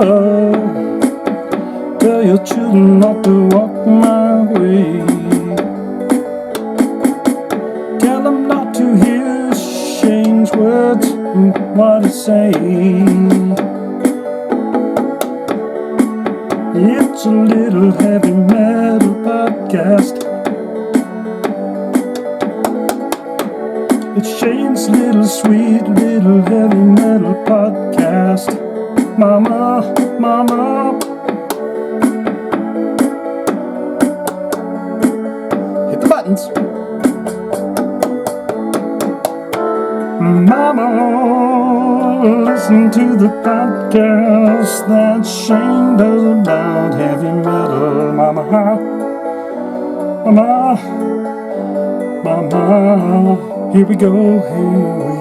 Tell your children not to walk my way. Tell them not to hear Shane's words and what he say. It's a little heavy metal podcast. It's Shane's little sweet little heavy metal podcast. Mama, mama. Hit the buttons. Mama, listen to the podcast that Shane does about heavy metal. Mama, mama, mama, here we go, here we go.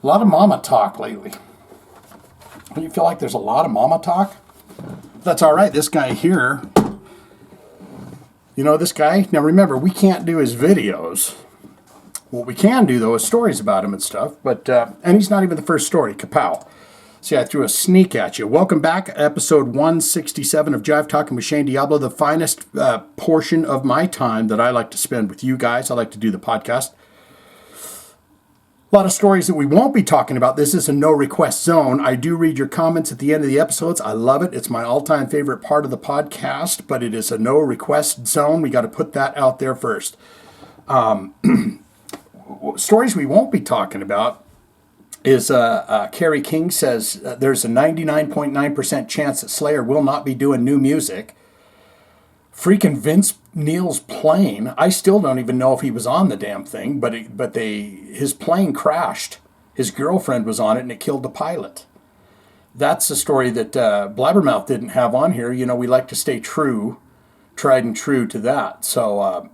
A lot of mama talk lately. Do you feel like there's a lot of mama talk? That's all right. This guy here, you know this guy? Now remember, we can't do his videos. What we can do, though, is stories about him and stuff. But and he's not even the first story. Kapow. See, I threw a sneak at you. Welcome back, episode 167 of Jive Talkin with Shane Diablo, the finest portion of my time that I like to spend with you guys. I like to do the podcast. A lot of stories that we won't be talking about. This is a no request zone. I do read your comments at the end of the episodes. I love it. It's my all-time favorite part of the podcast, but it is a no request zone. We got to put that out there first. Stories we won't be talking about is Kerry King says there's a 99.9% chance that Slayer will not be doing new music. Freaking Vince Neil's plane. I still don't even know if he was on the damn thing, but his plane crashed. His girlfriend was on it and it killed the pilot. That's a story that Blabbermouth didn't have on here. You know, we like to stay tried and true to that. So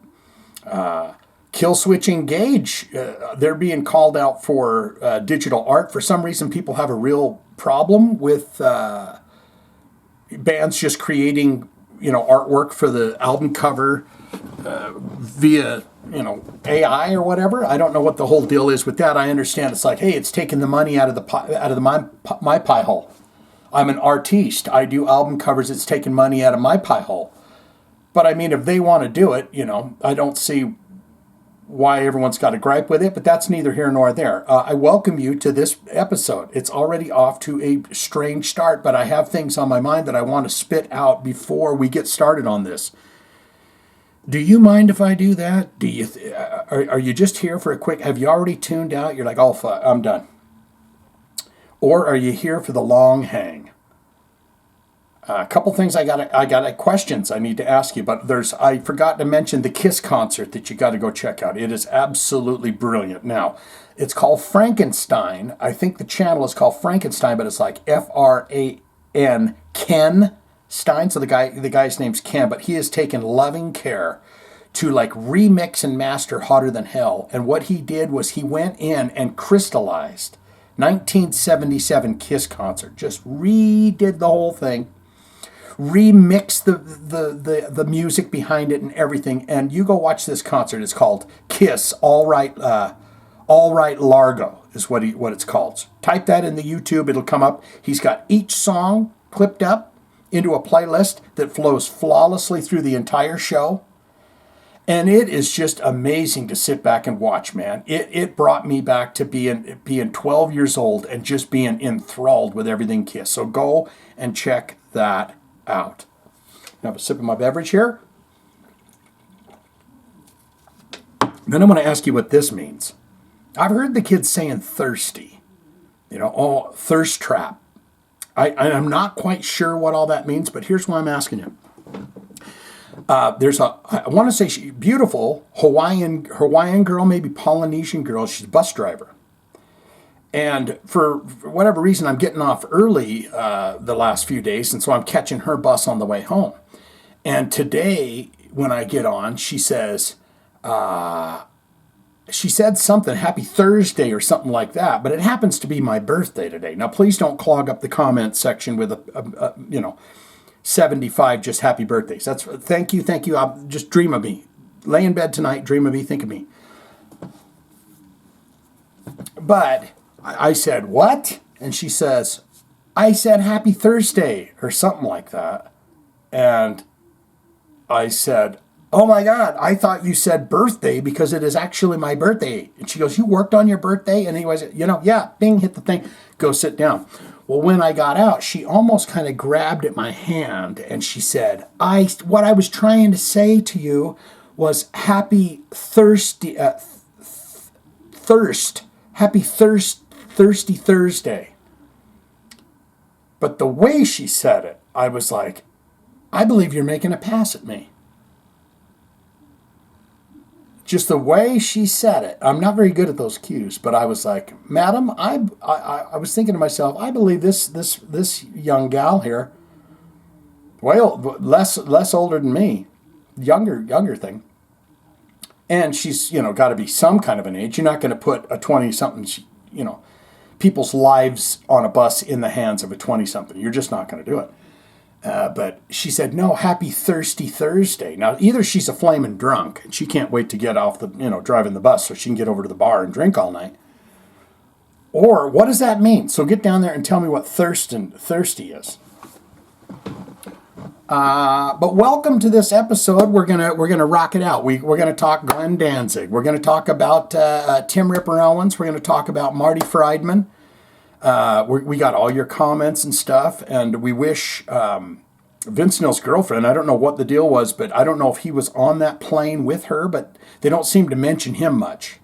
Killswitch Engage, they're being called out for digital art. For some reason, people have a real problem with bands just creating artwork for the album cover via, AI or whatever. I don't know what the whole deal is with that. I understand it's like, hey, it's taking the money out of my pie hole. I'm an artiste. I do album covers. It's taking money out of my pie hole. But I mean, if they want to do it, I don't see why everyone's got a gripe with it, but that's neither here nor there. I welcome you to this episode. It's already off to a strange start, but I have things on my mind that I want to spit out before we get started on this. Do you mind if I do that? Do you? Are you just here for a quick? Have you already tuned out? You're like, oh, fuck, I'm done. Or are you here for the long hang? A couple things I got questions I need to ask you, but I forgot to mention the Kiss concert that you got to go check out. It is absolutely brilliant. Now, it's called Frankenstein. I think the channel is called Frankenstein, but it's like F-R-A-N, Ken Stein. So the guy's name's Ken, but he has taken loving care to like remix and master Hotter Than Hell. And what he did was he went in and crystallized 1977 Kiss concert, just redid the whole thing. Remix the music behind it and everything, and you go watch this concert. It's called Kiss All Right Largo is what it's called. So type that in the YouTube, it'll come up. He's got each song clipped up into a playlist that flows flawlessly through the entire show, and it is just amazing to sit back and watch, man. It brought me back to being 12 years old and just being enthralled with everything Kiss. So go and check that out. Have a sip of my beverage here. Then I'm going to ask you what this means. I've heard the kids saying thirsty. Thirst trap. I'm not quite sure what all that means, but here's why I'm asking you. I want to say beautiful Hawaiian girl, maybe Polynesian girl. She's a bus driver. And for whatever reason, I'm getting off early the last few days, and so I'm catching her bus on the way home. And today, when I get on, she says, she said something, happy Thursday or something like that, but it happens to be my birthday today. Now, please don't clog up the comment section with a 75 just happy birthdays. Thank you. Just dream of me. Lay in bed tonight, dream of me, think of me. But I said, what? And she says, I said happy Thursday or something like that. And I said, oh my God, I thought you said birthday because it is actually my birthday. And she goes, you worked on your birthday? And anyways, yeah, bing, hit the thing, go sit down. Well, when I got out, she almost kind of grabbed at my hand and she said, what I was trying to say to you was happy thirsty, thirsty Thursday. But the way she said it, I was like, I believe you're making a pass at me. Just the way she said it. I'm not very good at those cues, but I was like, madam, I was thinking to myself, I believe this young gal here, well, less older than me, younger thing. And she's, got to be some kind of an age. You're not going to put a 20-something, people's lives on a bus in the hands of a 20-something. You're just not going to do it. But she said, no, happy thirsty Thursday. Now, either she's a flaming drunk and she can't wait to get off driving the bus so she can get over to the bar and drink all night. Or what does that mean? So get down there and tell me what thirsty is. But welcome to this episode. We're gonna rock it out. We're gonna talk Glenn Danzig. We're gonna talk about Tim Ripper Owens. We're gonna talk about Marty Friedman. We got all your comments and stuff, and we wish Vince Neil's girlfriend, I don't know what the deal was, but I don't know if he was on that plane with her, but they don't seem to mention him much.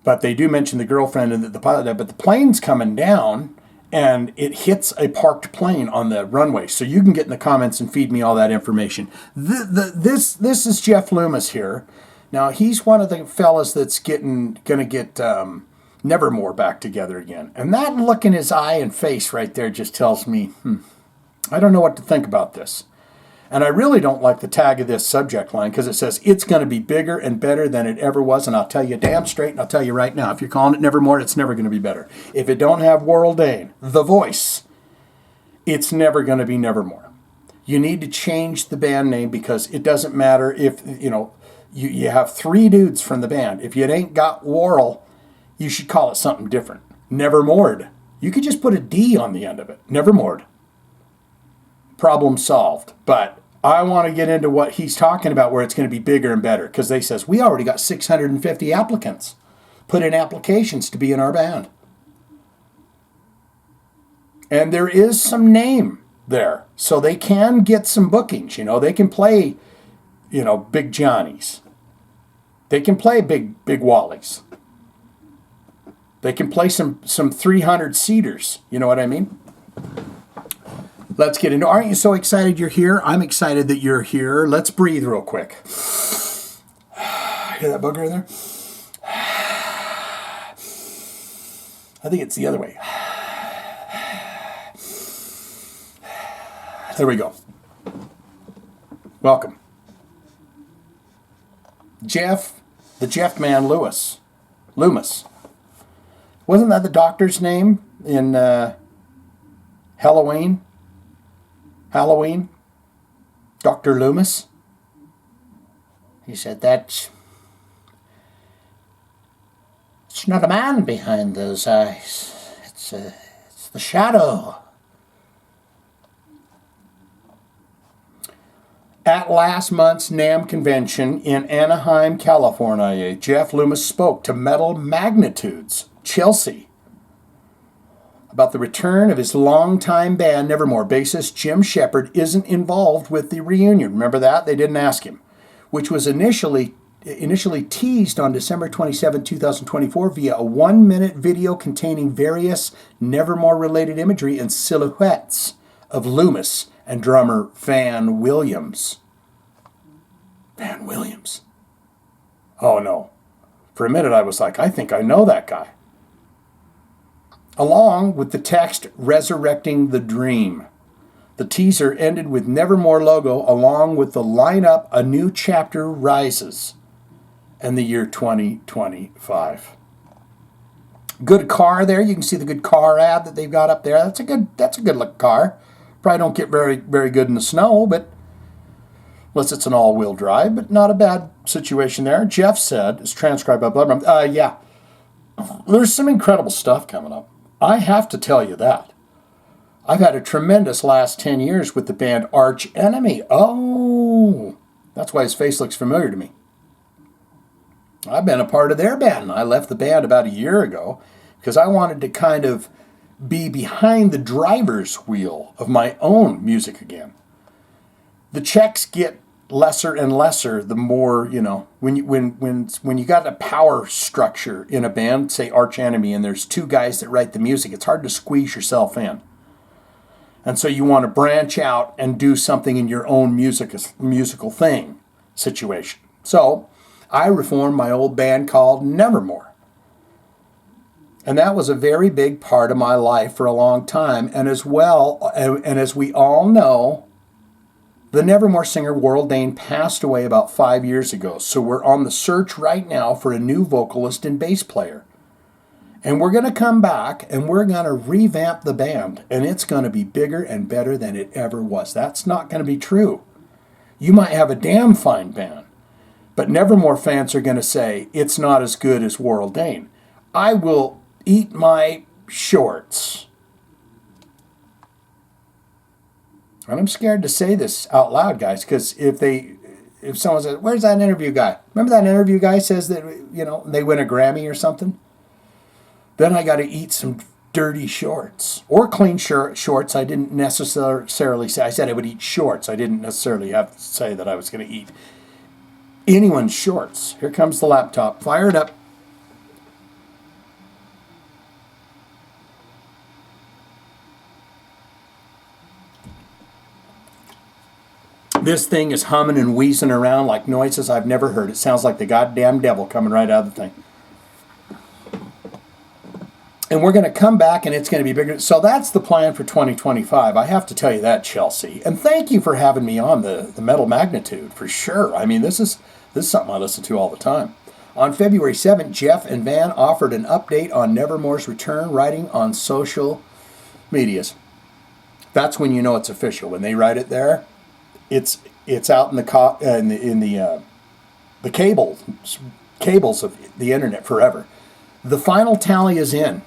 But they do mention the girlfriend and the pilot, but the plane's coming down, and it hits a parked plane on the runway. So you can get in the comments and feed me all that information. This is Jeff Loomis here. Now, he's one of the fellas that's going to get Nevermore back together again. And that look in his eye and face right there just tells me, I don't know what to think about this. And I really don't like the tag of this subject line because it says it's going to be bigger and better than it ever was. And I'll tell you damn straight, and I'll tell you right now, if you're calling it Nevermore, it's never going to be better. If it don't have Warrell Dane, the voice, it's never going to be Nevermore. You need to change the band name because it doesn't matter if, you have three dudes from the band. If you ain't got Warrell, you should call it something different. Nevermored. You could just put a D on the end of it. Nevermored. Problem solved. But I want to get into what he's talking about where it's going to be bigger and better. Because they says, we already got 650 applicants put in applications to be in our band. And there is some name there. So they can get some bookings. They can play, Big Johnnies. They can play Big Wallies. They can play some 300 seaters. You know what I mean? Let's get into. Aren't you so excited you're here? I'm excited that you're here. Let's breathe real quick. Hear that booger in there? I think it's the other way. There we go. Welcome. Jeff, the Jeff man Loomis. Wasn't that the doctor's name in Halloween? Dr. Loomis? He said it's not a man behind those eyes. It's the shadow. At last month's NAMM convention in Anaheim, California, Jeff Loomis spoke to Metal Magnitudes, Chelsea, about the return of his longtime band Nevermore. Bassist Jim Shepard isn't involved with the reunion. Remember that? They didn't ask him. Which was initially teased on December 27, 2024 via a 1-minute video containing various Nevermore-related imagery and silhouettes of Loomis and drummer Van Williams. Van Williams. Oh no. For a minute I was like, I think I know that guy. Along with the text resurrecting the dream. The teaser ended with Nevermore logo along with the lineup A New Chapter Rises and the year 2025. Good car there. You can see the good car ad that they've got up there. That's a good looking car. Probably don't get very, very good in the snow, but unless it's an all-wheel drive, but not a bad situation there. Jeff said, it's transcribed by Blood. there's some incredible stuff coming up. I have to tell you that. I've had a tremendous last 10 years with the band Arch Enemy. Oh, that's why his face looks familiar to me. I've been a part of their band. I left the band about a year ago because I wanted to kind of be behind the driver's wheel of my own music again. The checks get lesser and lesser the more, when you got a power structure in a band, say Arch Enemy, and there's two guys that write the music, it's hard to squeeze yourself in. And so you want to branch out and do something in your own musical thing situation. So I reformed my old band called Nevermore. And that was a very big part of my life for a long time. And as well, and as we all know, the Nevermore singer Warrell Dane passed away about 5 years ago. So we're on the search right now for a new vocalist and bass player. And we're going to come back and we're going to revamp the band. And it's going to be bigger and better than it ever was. That's not going to be true. You might have a damn fine band, but Nevermore fans are going to say it's not as good as Warrell Dane. I will eat my shorts. And I'm scared to say this out loud, guys, because if someone says, "Where's that interview guy?" Remember that interview guy says that, they win a Grammy or something? Then I got to eat some dirty shorts or clean shorts. I didn't necessarily say, I said I would eat shorts. I didn't necessarily have to say that I was going to eat anyone's shorts. Here comes the laptop. Fire it up. This thing is humming and wheezing around like noises I've never heard. It sounds like the goddamn devil coming right out of the thing. And we're going to come back and it's going to be bigger. So that's the plan for 2025. I have to tell you that, Chelsea. And thank you for having me on the Metal Magnitude, for sure. I mean, this is something I listen to all the time. On February 7th, Jeff and Van offered an update on Nevermore's return, writing on social medias. That's when you know it's official. When they write it there, it's out in the cables of the internet forever. The final tally is in.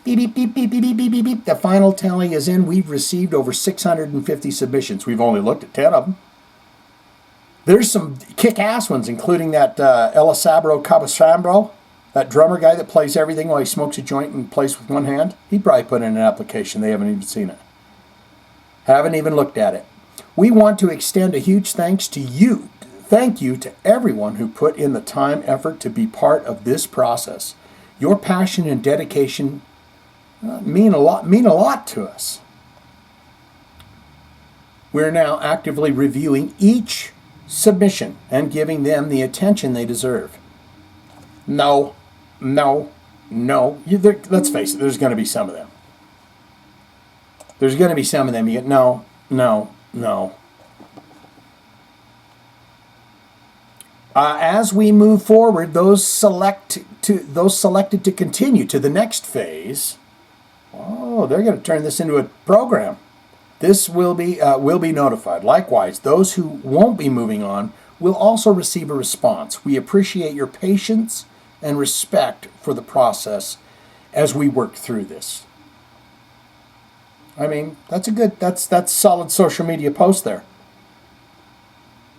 Beep, beep, beep, beep, beep, beep, beep, beep, beep. The final tally is in. We've received over 650 submissions. We've only looked at 10 of them. There's some kick-ass ones, including that Elisabro Cabasambro, that drummer guy that plays everything while he smokes a joint and plays with one hand. He'd probably put in an application. They haven't even seen it. Haven't even looked at it. We want to extend a huge thanks to you. Thank you to everyone who put in the time, effort to be part of this process. Your passion and dedication mean a lot to us. We're now actively reviewing each submission and giving them the attention they deserve. No. Let's face it, there's going to be some of them. There's going to be some of them. You get no. As we move forward, those selected to continue to the next phase, they're going to turn this into a program. This will be notified. Likewise, those who won't be moving on will also receive a response. We appreciate your patience and respect for the process as we work through this. I mean, that's solid social media post there.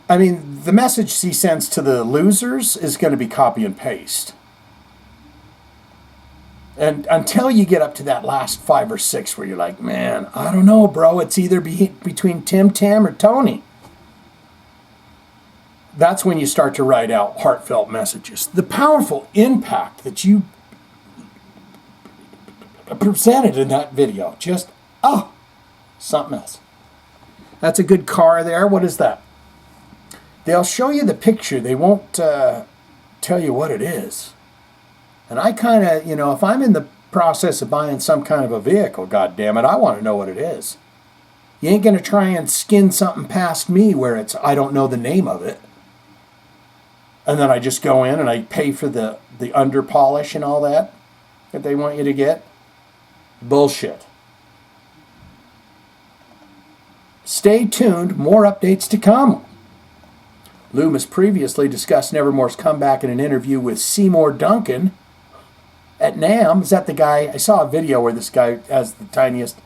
I mean, the message he sends to the losers is going to be copy and paste. And until you get up to that last 5 or 6 where you're like, man, I don't know, bro. It's either between Tim or Tony. That's when you start to write out heartfelt messages. The powerful impact that you presented in that video. Just, something else. That's a good car there. What is that? They'll show you the picture. They won't tell you what it is. And I kind of, if I'm in the process of buying some kind of a vehicle, goddammit, I want to know what it is. You ain't going to try and skin something past me where I don't know the name of it. And then I just go in and I pay for the under polish and all that they want you to get. Bullshit. Stay tuned. More updates to come. Loomis previously discussed Nevermore's comeback in an interview with Seymour Duncan at NAMM. Is that the guy? I saw a video where this guy has the tiniest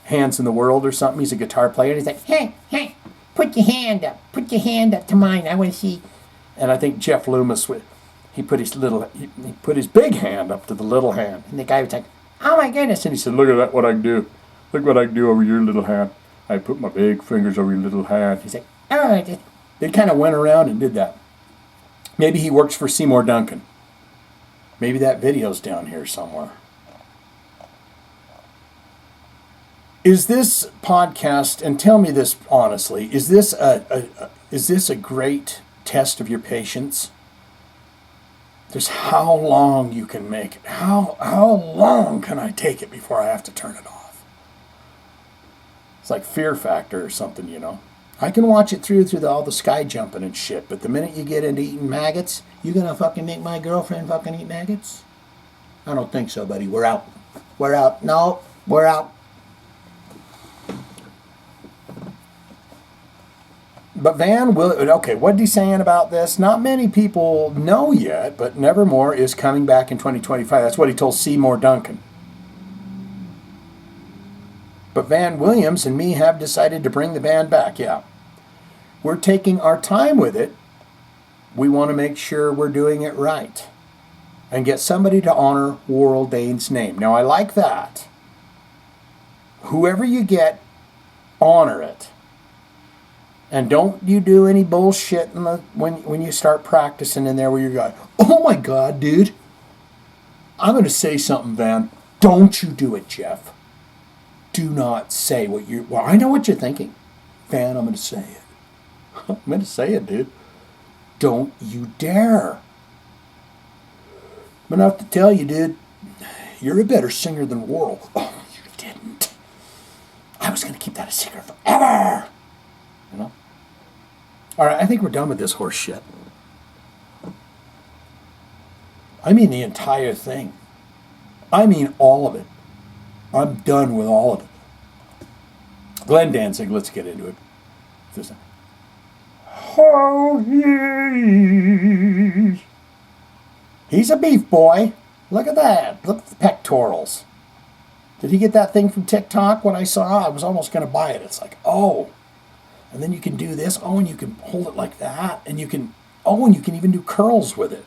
hands in the world or something. He's a guitar player. And he's like, hey, put your hand up. Put your hand up to mine. I want to see. And I think Jeff Loomis, he put his big hand up to the little hand. And the guy was like, oh my goodness. And he said, look at that, what I can do. Look what I can do over your little hand. I put my big fingers over your little hand. He's like, oh, they kind of went around and did that. Maybe he works for Seymour Duncan. Maybe that video's down here somewhere. Is this podcast, and tell me this honestly, is this a great test of your patience? There's how long you can make it. How long can I take it before I have to turn it off? It's like Fear Factor or something, you know. I can watch it through all the sky jumping and shit, but the minute you get into eating maggots, you gonna fucking make my girlfriend fucking eat maggots? I don't think so, buddy. We're out. We're out. No, we're out. But okay, what's he saying about this? Not many people know yet, but Nevermore is coming back in 2025. That's what he told Seymour Duncan. But Van Williams and me have decided to bring the band back, yeah. We're taking our time with it. We want to make sure we're doing it right. And get somebody to honor Warrell Dane's name. Now, I like that. Whoever you get, honor it. And don't you do any bullshit when you start practicing in there where you're going, oh my God, dude. I'm going to say something, Van. Don't you do it, Jeff. Do not say what you... Well, I know what you're thinking. Van, I'm going to say it. I'm going to say it, dude. Don't you dare. I'm going to have to tell you, dude, you're a better singer than Warrell. Oh, you didn't. I was going to keep that a secret forever. You know? All right, I think we're done with this horse shit. I mean the entire thing. I mean all of it. I'm done with all of it. Glenn Danzig, let's get into it. Oh, yes. He's a beef boy. Look at that. Look at the pectorals. Did he get that thing from TikTok? When I saw it, I was almost going to buy it. It's like, oh. And then you can do this. Oh, and you can hold it like that. And you can even do curls with it.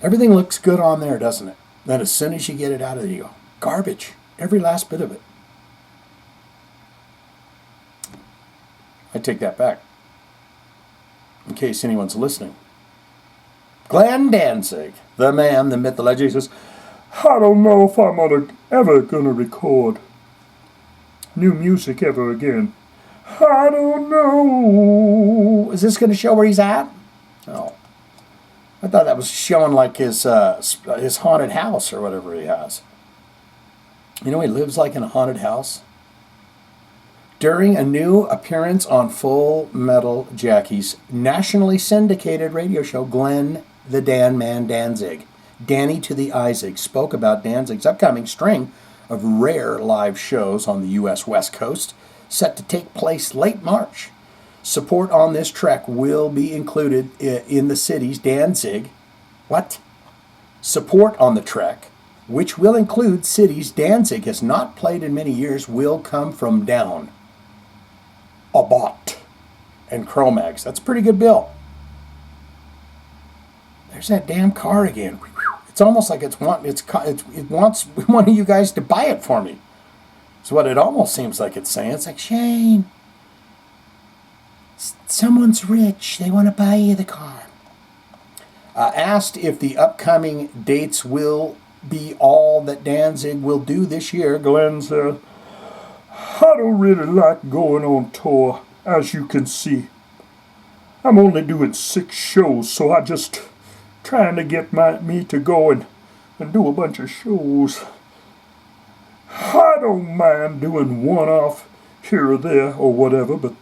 Everything looks good on there, doesn't it? Then as soon as you get it out of there, you go, garbage. Every last bit of it. I take that back. In case anyone's listening. Glenn Danzig, the man, the myth, the legend, he says, I don't know if I'm ever going to record new music ever again. I don't know. Is this going to show where he's at? Oh. I thought that was showing like his haunted house or whatever he has. You know, he lives like in a haunted house. During a new appearance on Full Metal Jackie's nationally syndicated radio show, Glenn the Dan Man Danzig, Danny to the Isaac, spoke about Danzig's upcoming string of rare live shows on the U.S. West Coast, set to take place late March. Support on this trek will be included in the city's Danzig. What? Support on the trek, which will include cities Danzig has not played in many years, will come from Down, Abot, and Cro-Mags. That's a pretty good bill. There's that damn car again. It's almost like it wants one of you guys to buy it for me. It's what it almost seems like it's saying. It's like, Shane, someone's rich. They want to buy you the car. Asked if the upcoming dates will be all that Danzig will do this year, Glenn said, I don't really like going on tour, as you can see. I'm only doing 6 shows, so I just trying to get me to go and do a bunch of shows. I don't mind doing one-off here or there or whatever, but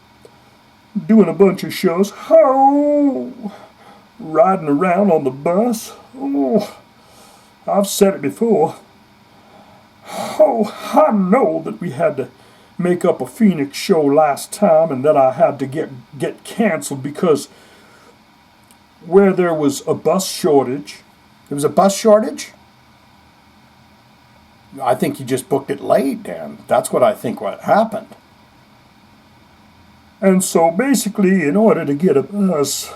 doing a bunch of shows, oh, riding around on the bus, oh, I've said it before. Oh, I know that we had to make up a Phoenix show last time, and that I had to get canceled because where there was a bus shortage. There was a bus shortage? I think you just booked it late, Dan. That's what I think what happened. And so basically, in order to get a bus,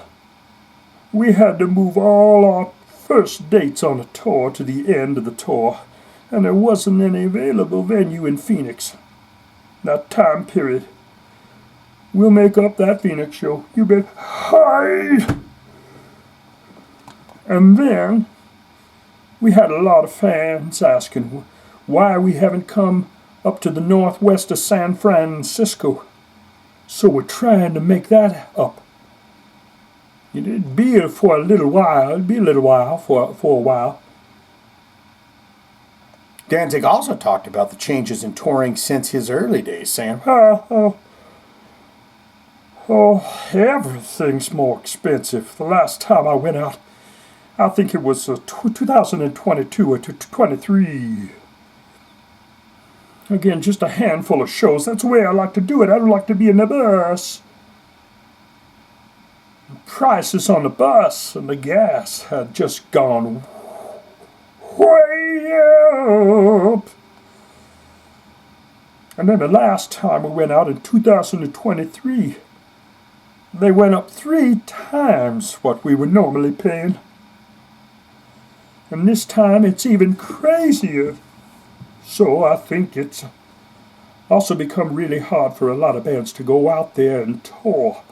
we had to move all our first dates on the tour to the end of the tour, and there wasn't any available venue in Phoenix. That time period. We'll make up that Phoenix show. You bet. Hi! And then we had a lot of fans asking why we haven't come up to the northwest of San Francisco. So we're trying to make that up. It'd be for a little while. It'd be a little while for a while. Danzig also talked about the changes in touring since his early days, saying, everything's more expensive. The last time I went out, I think it was 2022 or 23. Again, just a handful of shows. That's the way I like to do it. I don't like to be in the bus. The prices on the bus and the gas had just gone way up. And then the last time we went out in 2023, they went up 3 times what we were normally paying. And this time it's even crazier. So I think it's also become really hard for a lot of bands to go out there and tour.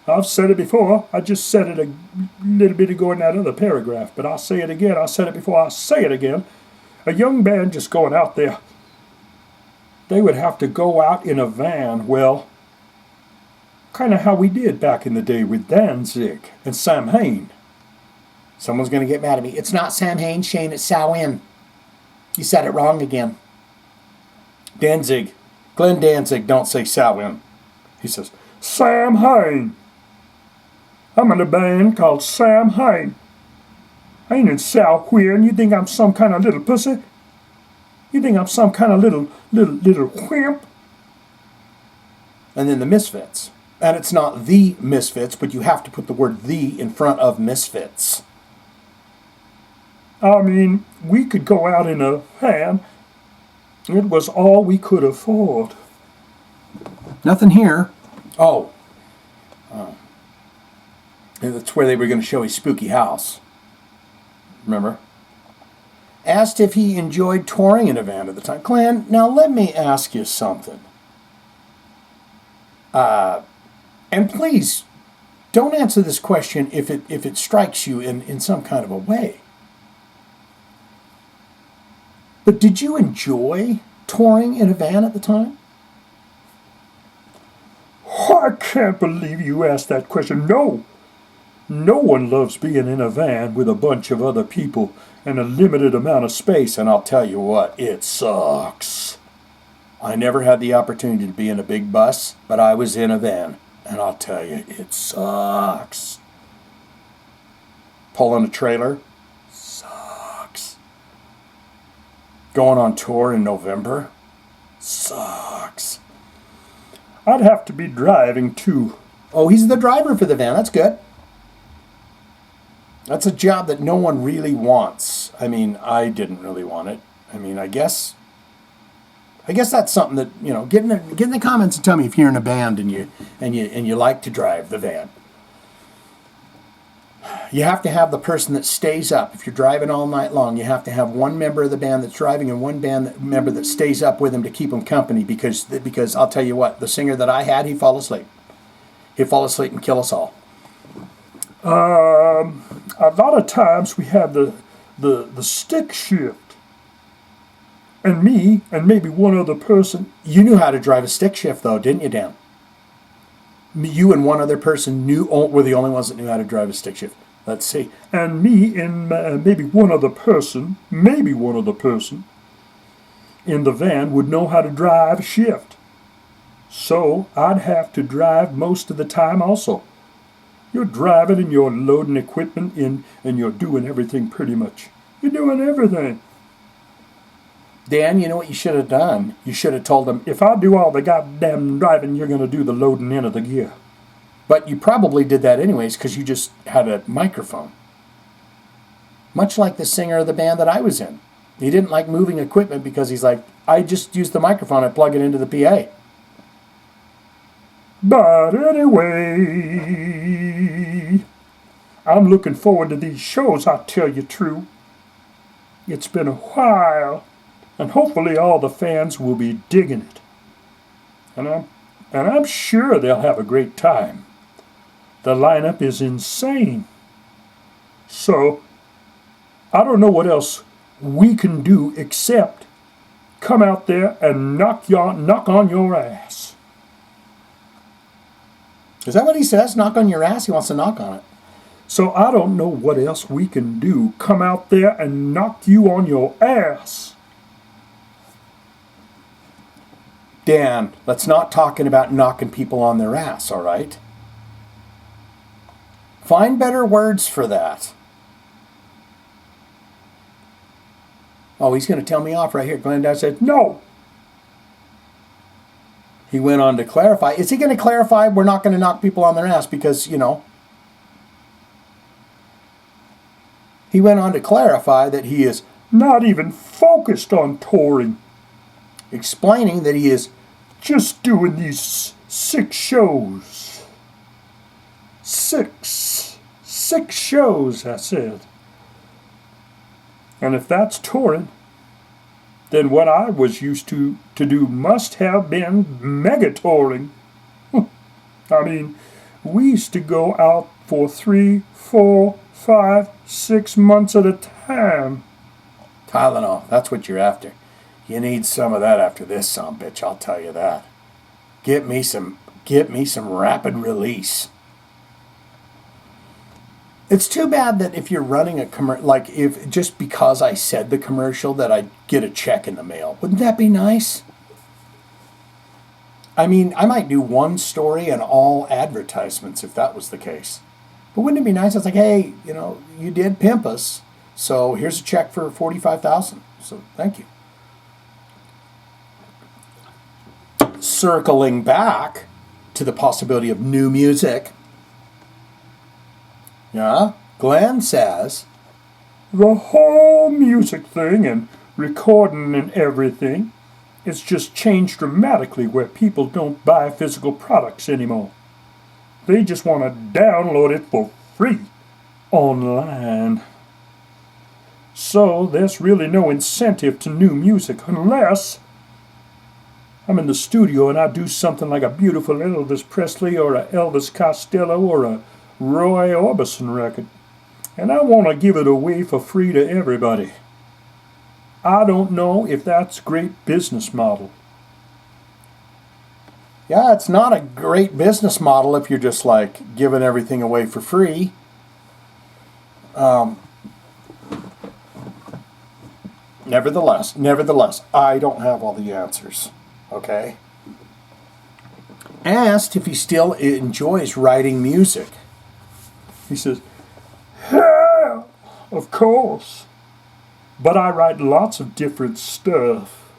I've said it before. I just said it a little bit ago in that other paragraph, but I'll say it again. I said it before. I'll say it again. A young band just going out there, they would have to go out in a van. Well, kind of how we did back in the day with Danzig and Sam Hain. someone's going to get mad at me. It's not Sam Hain, Shane, it's Samhain. You said it wrong again. Danzig. Glenn Danzig, don't say Samhain. He says, Sam Hain. I'm in a band called Sam Hain. I ain't in Samhain. You think I'm some kind of little pussy? You think I'm some kind of little wimp? And then the Misfits. And it's not the Misfits, but you have to put the word "the" in front of Misfits. I mean, we could go out in a van. It was all we could afford. Nothing here. Oh. That's where they were going to show his spooky house. Remember? Asked if he enjoyed touring in a van at the time. Glenn, now let me ask you something. And please, don't answer this question if it strikes you in some kind of a way. But did you enjoy touring in a van at the time? I can't believe you asked that question. No. No one loves being in a van with a bunch of other people and a limited amount of space. And I'll tell you what, it sucks. I never had the opportunity to be in a big bus, but I was in a van. And I'll tell you, it sucks. Pulling a trailer sucks. Going on tour in November sucks. I'd have to be driving too. Oh, he's the driver for the van. That's good. That's a job that no one really wants. I mean, I didn't really want it. I mean, I guess that's something that, you know, get in the comments and tell me if you're in a band and you like to drive the van. You have to have the person that stays up. If you're driving all night long, you have to have one member of the band that's driving and one member that stays up with him to keep him company because I'll tell you what, the singer that I had, he'd fall asleep. He'd fall asleep and kill us all. A lot of times we had the stick shift. And me, and maybe one other person. You knew how to drive a stick shift, though, didn't you, Dan? You and one other person were the only ones that knew how to drive a stick shift. Let's see. And me and maybe one other person in the van would know how to drive a shift. So I'd have to drive most of the time also. You're driving and you're loading equipment in and you're doing everything pretty much. You're doing everything. Dan, you know what you should have done? You should have told him, If I do all the goddamn driving, you're going to do the loading in of the gear. but you probably did that anyways because you just had a microphone. Much like the singer of the band that I was in. He didn't like moving equipment because he's like, I just use the microphone, I plug it into the PA. But anyway, I'm looking forward to these shows, I tell you true. It's been a while, and hopefully all the fans will be digging it. And I'm sure they'll have a great time. The lineup is insane. So, I don't know what else we can do except come out there and knock on your ass. Is that what he says? Knock on your ass? He wants to knock on it. So I don't know what else we can do. Come out there and knock you on your ass. Dan, let's not talking about knocking people on their ass, all right? Find better words for that. Oh, he's going to tell me off right here. Glendale said, No. he went on to clarify. Is he going to clarify we're not going to knock people on their ass because, he went on to clarify that he is Not even focused on touring. explaining that he is Just doing these 6 shows. 6 shows, I said. And if that's touring, then what I was used to do must have been mega touring. I mean, we used to go out for 3, 4, 5, 6 months at a time. Tylenol. That's what you're after. You need some of that after this son bitch, I'll tell you that. Get me some rapid release. It's too bad that if you're running a commercial, like if just because I said the commercial that I get a check in the mail. Wouldn't that be nice? I mean, I might do one story and all advertisements if that was the case. But wouldn't it be nice? It's like, hey, you did pimp us, so here's a check for $45,000. So thank you. Circling back to the possibility of new music. Yeah, Glenn says, The whole music thing and recording and everything, it's just changed dramatically where people don't buy physical products anymore. They just want to download it for free online. So there's really no incentive to new music unless I'm in the studio and I do something like a beautiful Elvis Presley or a Elvis Costello or a Roy Orbison record. And I want to give it away for free to everybody. I don't know if that's a great business model. yeah, it's not a great business model if you're just like giving everything away for free. Nevertheless, I don't have all the answers. Okay? Asked if he still enjoys writing music. He says, "Hell, of course. But I write lots of different stuff."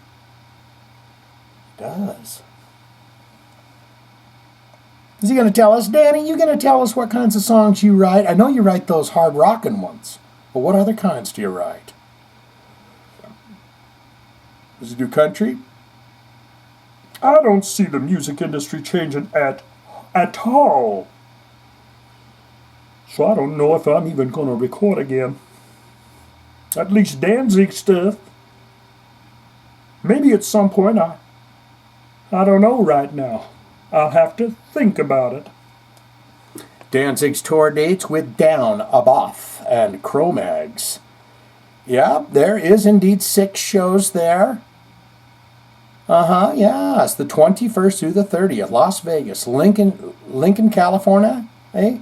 He does. Is he going to tell us, Danny, you going to tell us what kinds of songs you write? I know you write those hard rockin' ones, but what other kinds do you write? Does he do country? I don't see the music industry changing at all. So I don't know if I'm even going to record again. At least Danzig stuff. Maybe at some point. I don't know right now. I'll have to think about it. Danzig's tour dates with Down, Abath, and Cro-Mags. Yeah, there is indeed 6 shows there. Yeah, it's the 21st through the 30th. Las Vegas, Lincoln, California. Hey,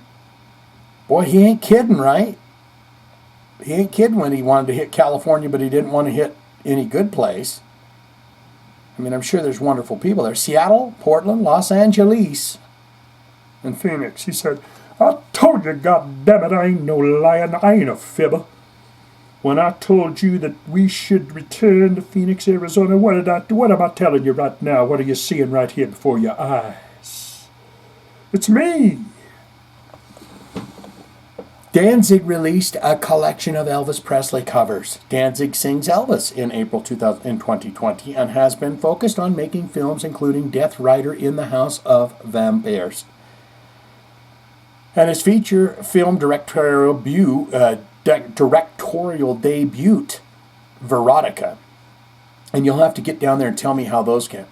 boy, he ain't kidding, right? He ain't kidding when he wanted to hit California, but he didn't want to hit any good place. I mean, I'm sure there's wonderful people there. Seattle, Portland, Los Angeles. In Phoenix, he said, "I told you, goddammit, I ain't no lion, I ain't a fibber. When I told you that we should return to Phoenix, Arizona, what am I telling you right now? What are you seeing right here before your eyes? It's me. Danzig released a collection of Elvis Presley covers. Danzig sings Elvis in April 2020 and has been focused on making films including Death Rider in the House of Vampires. And his feature film directorial debut, Veronica. And you'll have to get down there and tell me how those came.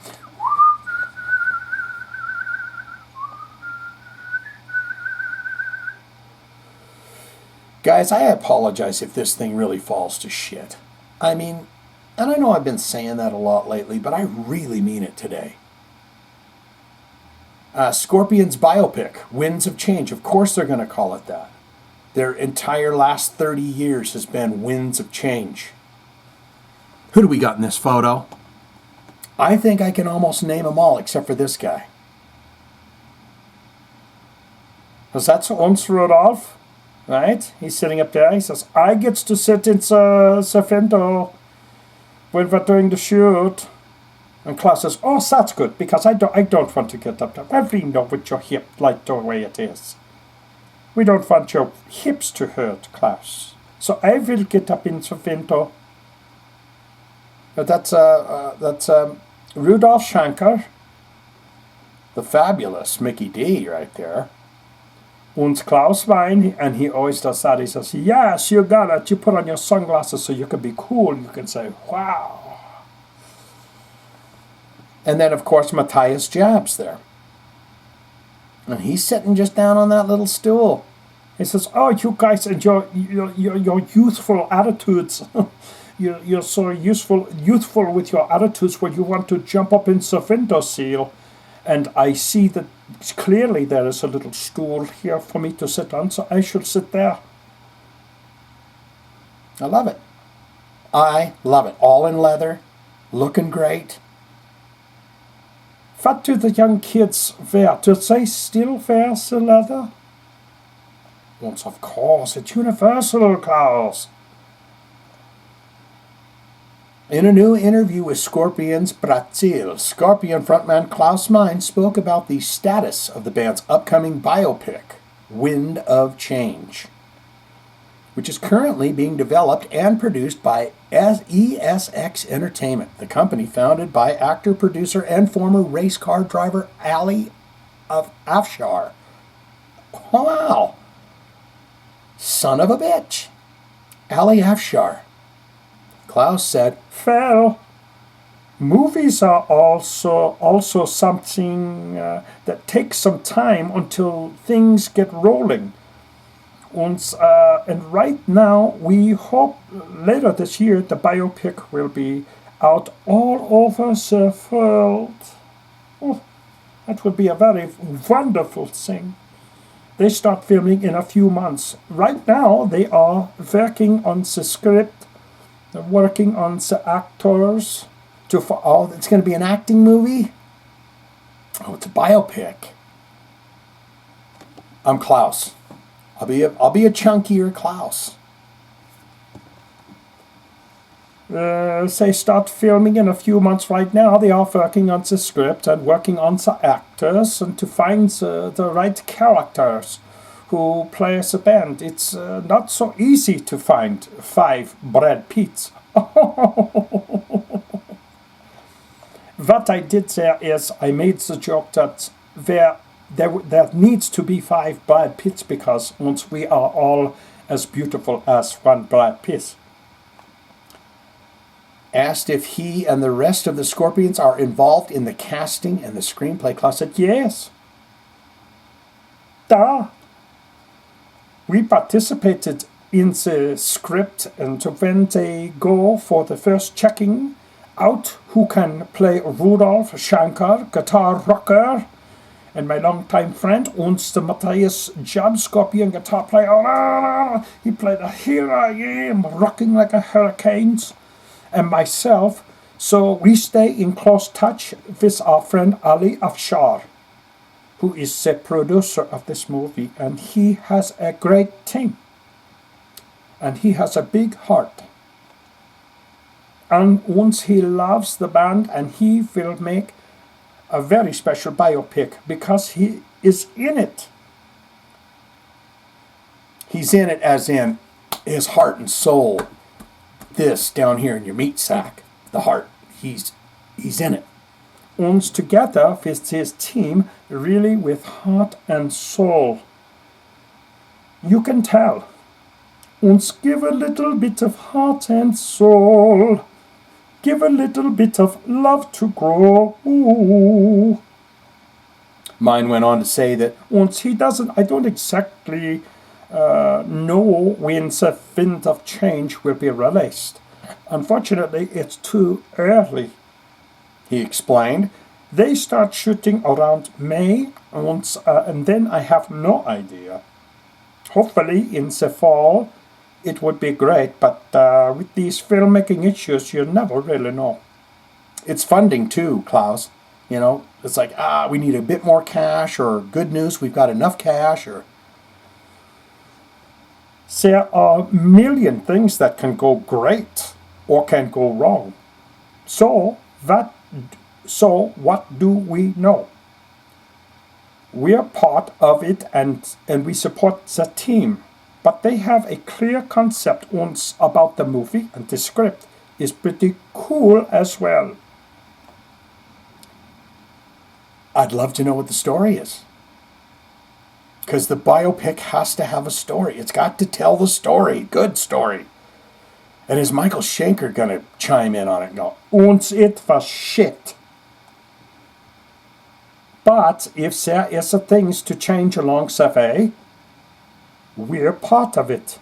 Guys, I apologize if this thing really falls to shit. I mean, and I know I've been saying that a lot lately, but I really mean it today. Scorpion's biopic, Winds of Change. Of course they're going to call it that. Their entire last 30 years has been Winds of Change. Who do we got in this photo? I think I can almost name them all except for this guy. Because that's Ons Rudolph, right? He's sitting up there. He says, I get to sit in the window when we're doing the shoot. And Klaus says, oh, that's good, because I don't want to get up there. Well, we know with your hip, like the way it is. We don't want your hips to hurt, Klaus. So I will get up in the window. That's Rudolf Schenker, the fabulous Mickey D right there. And Klaus Wein, and he always does that. He says, yes, you got it. You put on your sunglasses so you can be cool. You can say, wow. And then, of course, Matthias Jabs there. And he's sitting just down on that little stool. He says, oh, you guys and your youthful attitudes. You're so youthful with your attitudes when you want to jump up in the windowsill. And I see that clearly there is a little stool here for me to sit on, so I should sit there. I love it. I love it. All in leather, looking great. What do the young kids wear? Do they still wear the leather? Once, of course, it's universal, Klaus. In a new interview with Scorpion's Brazil, Scorpion frontman Klaus Meine spoke about the status of the band's upcoming biopic, Wind of Change, which is currently being developed and produced by ESX Entertainment, the company founded by actor, producer, and former race car driver Ali Afshar. Wow. Son of a bitch. Ali Afshar. Klaus said, well, movies are also something that takes some time until things get rolling. And right now, we hope later this year the biopic will be out all over the world. Oh, that would be a very wonderful thing. They start filming in a few months. Right now, they are working on the script, they're working on the actors. It's going to be an acting movie? Oh, it's a biopic. I'm Klaus. I'll be a chunkier Klaus. They start filming in a few months right now. They are working on the script and working on the actors and to find the right characters who play the band. It's not so easy to find 5 Brad Pitts. What I did there is I made the joke that there needs to be 5 Brad Pitts because once we are all as beautiful as one Brad Pitt. Asked if he and the rest of the Scorpions are involved in the casting and the screenplay, Klaus said, yes. Duh. We participated in the script, and when they go for the first checking out who can play Rudolf Schenker, guitar rocker, and my longtime friend, and the Matthias Jabs, Scorpion guitar player, he played a Here I Am, rocking like a hurricane, and myself, so we stay in close touch with our friend Ali Afshar, who is the producer of this movie, and he has a great team. and he has a big heart. And once he loves the band, and he will make a very special biopic because he is in it. He's in it as in his heart and soul. This down here in your meat sack, the heart. He's in it. And together with his team, really with heart and soul. You can tell. And give a little bit of heart and soul. Give a little bit of love to grow. Ooh. Mine went on to say that And he doesn't, I don't exactly know when the Wind of Change will be released. Unfortunately, it's too early. he explained. They start shooting around May, and then I have no idea. Hopefully in the fall it would be great, but with these filmmaking issues, you never really know. It's funding too, Klaus. You know, it's like, we need a bit more cash, or good news, we've got enough cash, or There are a million things that can go great or can go wrong. So what do we know? We are part of it, and we support the team. But they have a clear concept about the movie, and the script is pretty cool as well. I'd love to know what the story is. Because the biopic has to have a story. It's got to tell the story. Good story. And is Michael Schenker going to chime in on it and go, And it was shit. But if there is a things to change along the way, we're part of it.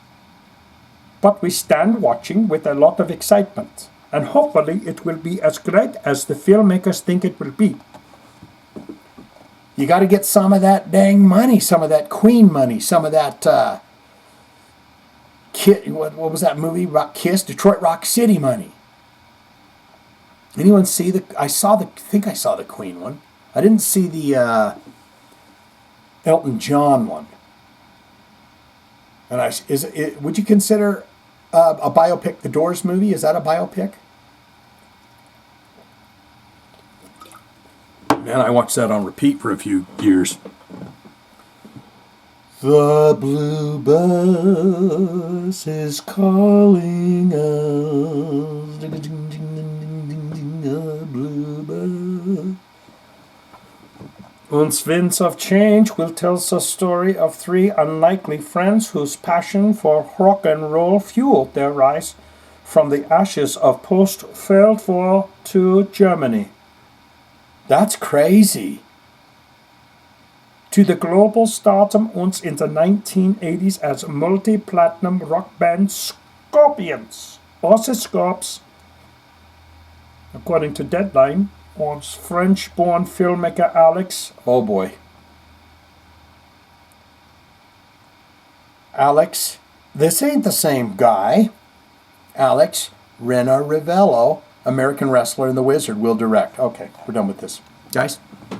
But we stand watching with a lot of excitement. And hopefully it will be as great as the filmmakers think it will be. you got to get some of that dang money, some of that Queen money, some of that, what was that movie about Kiss? Detroit Rock City money. Anyone see I think I saw the Queen one. I didn't see the Elton John one. And would you consider a biopic the Doors movie? Is that a biopic? Man, I watched that on repeat for a few years. The blue bus is calling us. Blue bus. And Winds of Change will tell the story of three unlikely friends whose passion for rock and roll fueled their rise from the ashes of post-World War II Germany. That's crazy. To the global stardom and in the 1980s as multi-platinum rock band Scorpions, or the Scorps. According to Deadline, and French-born filmmaker Alex. Oh boy. Alex, this ain't the same guy. Alex Rena Rivello, American wrestler and the Wizard, will direct. Okay, we're done with this. Guys, a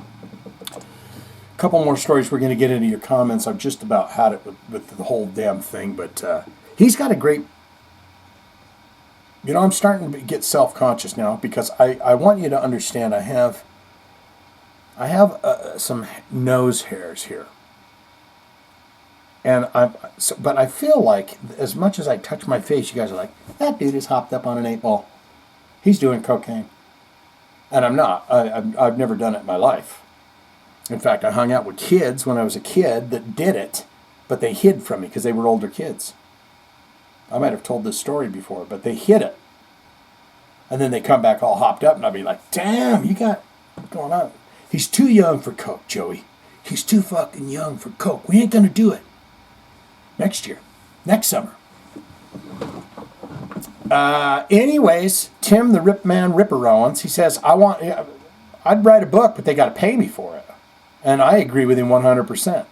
couple more stories. We're going to get into your comments. I've just about had it with the whole damn thing, but he's got a great... You know, I'm starting to get self-conscious now because I want you to understand I have some nose hairs here. And but I feel like as much as I touch my face, you guys are like, that dude is hopped up on an 8-ball. He's doing cocaine. And I'm not. I've never done it in my life. In fact, I hung out with kids when I was a kid that did it, but they hid from me because they were older kids. I might have told this story before, but they hid it. And then they come back all hopped up, and I'll be like, damn, you got what's going on? He's too young for coke, Joey. He's too fucking young for coke. We ain't going to do it. Next year. Next summer. Anyways, Tim the Rip Man Ripper Owens, he says, I'd write a book, but they got to pay me for it. And I agree with him 100%.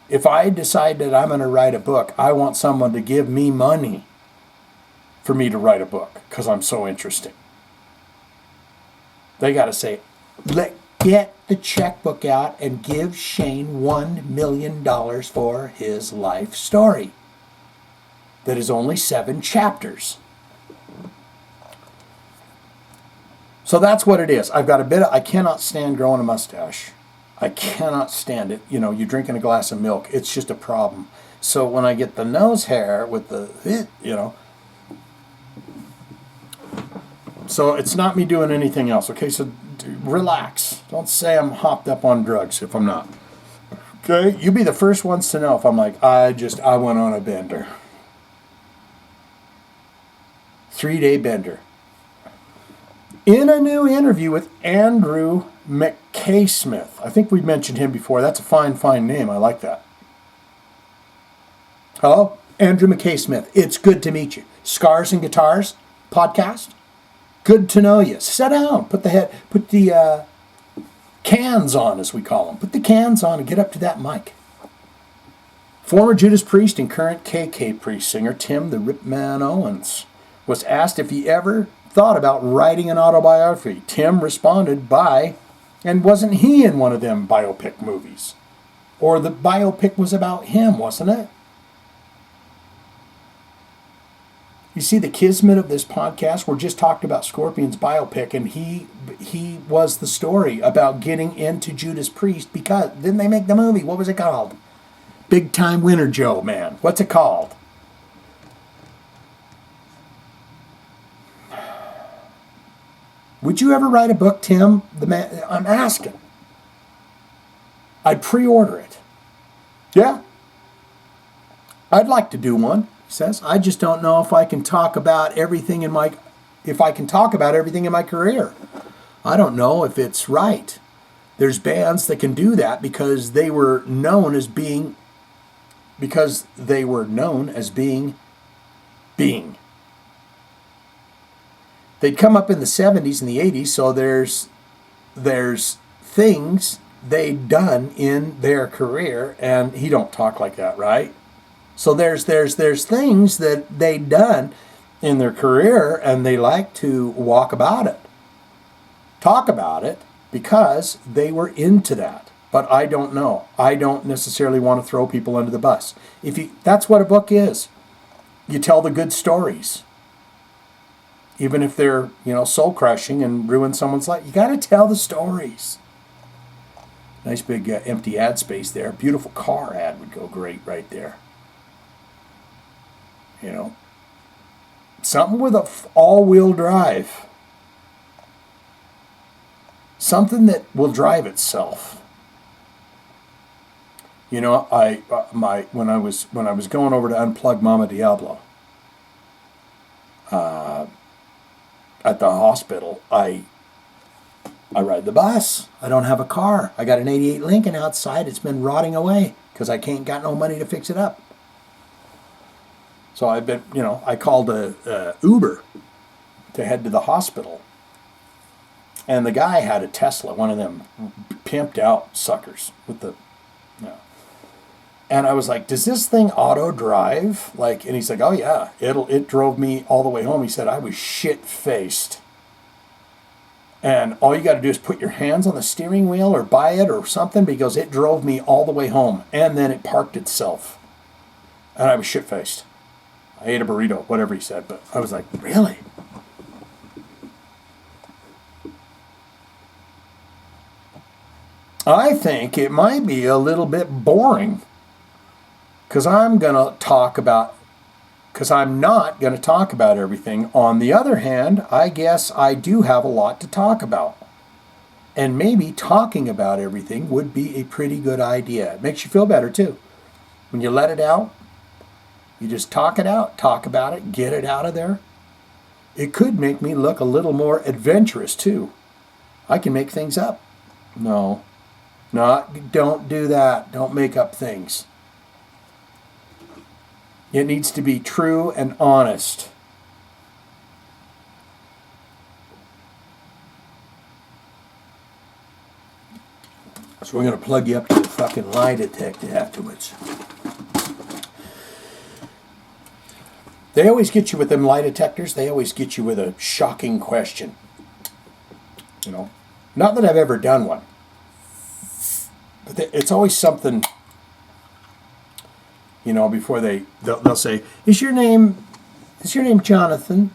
If I decide that I'm going to write a book, I want someone to give me money for me to write a book because I'm so interesting. They got to say, get the checkbook out and give Shane $1 million for his life story. that is only 7 chapters. So that's what it is. I've got a bit of, I cannot stand growing a mustache. I cannot stand it. You know, you're drinking a glass of milk. It's just a problem. So when I get the nose hair with the, you know, so it's not me doing anything else. Okay, so relax. Don't say I'm hopped up on drugs if I'm not. Okay, you be the first ones to know if I'm like, I went on a bender. 3-day bender. In a new interview with Andrew McKay-Smith. I think we've mentioned him before. That's a fine, fine name. I like that. Hello? Andrew McKay-Smith. It's good to meet you. Scars and Guitars podcast. Good to know you. Sit down. Put the cans on, as we call them. Put the cans on and get up to that mic. Former Judas Priest and current KK Priest singer Tim the Ripman Owens was asked if he ever thought about writing an autobiography. Tim responded by, and wasn't he in one of them biopic movies? Or the biopic was about him, wasn't it? You see, the kismet of this podcast, we're just talked about Scorpion's biopic, and he was the story about getting into Judas Priest because, didn't they make the movie? What was it called? Big Time Winner Joe, man. What's it called? Would you ever write a book, Tim? The man, I'm asking. I'd pre-order it. Yeah. I'd like to do one, he says. I just don't know if I can talk about everything in my career. I don't know if it's right. There's bands that can do that because they were known as being being. They'd come up in the 70s and the 80s, so there's things they'd done in their career, and he don't talk like that, right? So there's things that they'd done in their career, and they like to walk about it, talk about it, because they were into that. But I don't know. I don't necessarily want to throw people under the bus. That's what a book is. You tell the good stories. Even if they're, soul crushing and ruin someone's life, you got to tell the stories. Nice big empty ad space there. Beautiful car ad would go great right there. Something with a all-wheel drive. Something that will drive itself. When I was going over to unplug Mama Diablo. At the hospital, I ride the bus. I don't have a car. I got an 88 Lincoln outside. It's been rotting away because I got no money to fix it up. So I called a Uber to head to the hospital. And the guy had a Tesla, one of them pimped out suckers with the, And I was like, does this thing auto drive? And he's like, oh yeah, it drove me all the way home. He said, I was shit-faced. And all you got to do is put your hands on the steering wheel or buy it or something because it drove me all the way home. And then it parked itself. And I was shit-faced. I ate a burrito, whatever he said. But I was like, really? I think it might be a little bit boring. Because I'm not going to talk about everything. On the other hand, I guess I do have a lot to talk about. And maybe talking about everything would be a pretty good idea. It makes you feel better too. When you let it out, you just talk it out, talk about it, get it out of there. It could make me look a little more adventurous too. I can make things up. No, don't do that. Don't make up things. It needs to be true and honest. So we're going to plug you up to the fucking lie detector afterwards. They always get you with them lie detectors. They always get you with a shocking question. Not that I've ever done one. But it's always something You know, before they'll say, is your name Jonathan?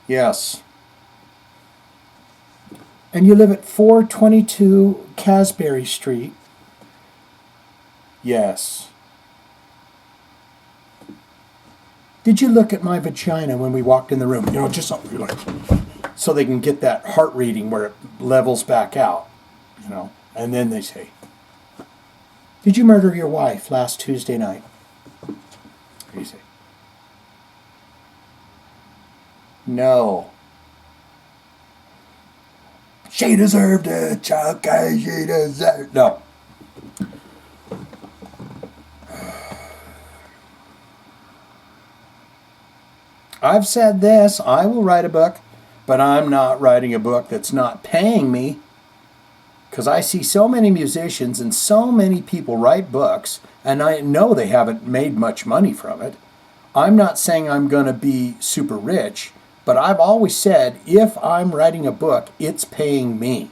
Yes. And you live at 422 Casbury Street? Yes. Did you look at my vagina when we walked in the room? You know, just something like, so they can get that heart reading where it levels back out, you know. And then they say, did you murder your wife last Tuesday night? What do you say? No. She deserved it, Chucky. She deserved it. No. I've said this, I will write a book, but I'm not writing a book that's not paying me, because I see so many musicians and so many people write books, and I know they haven't made much money from it. I'm not saying I'm going to be super rich, but I've always said, if I'm writing a book, it's paying me.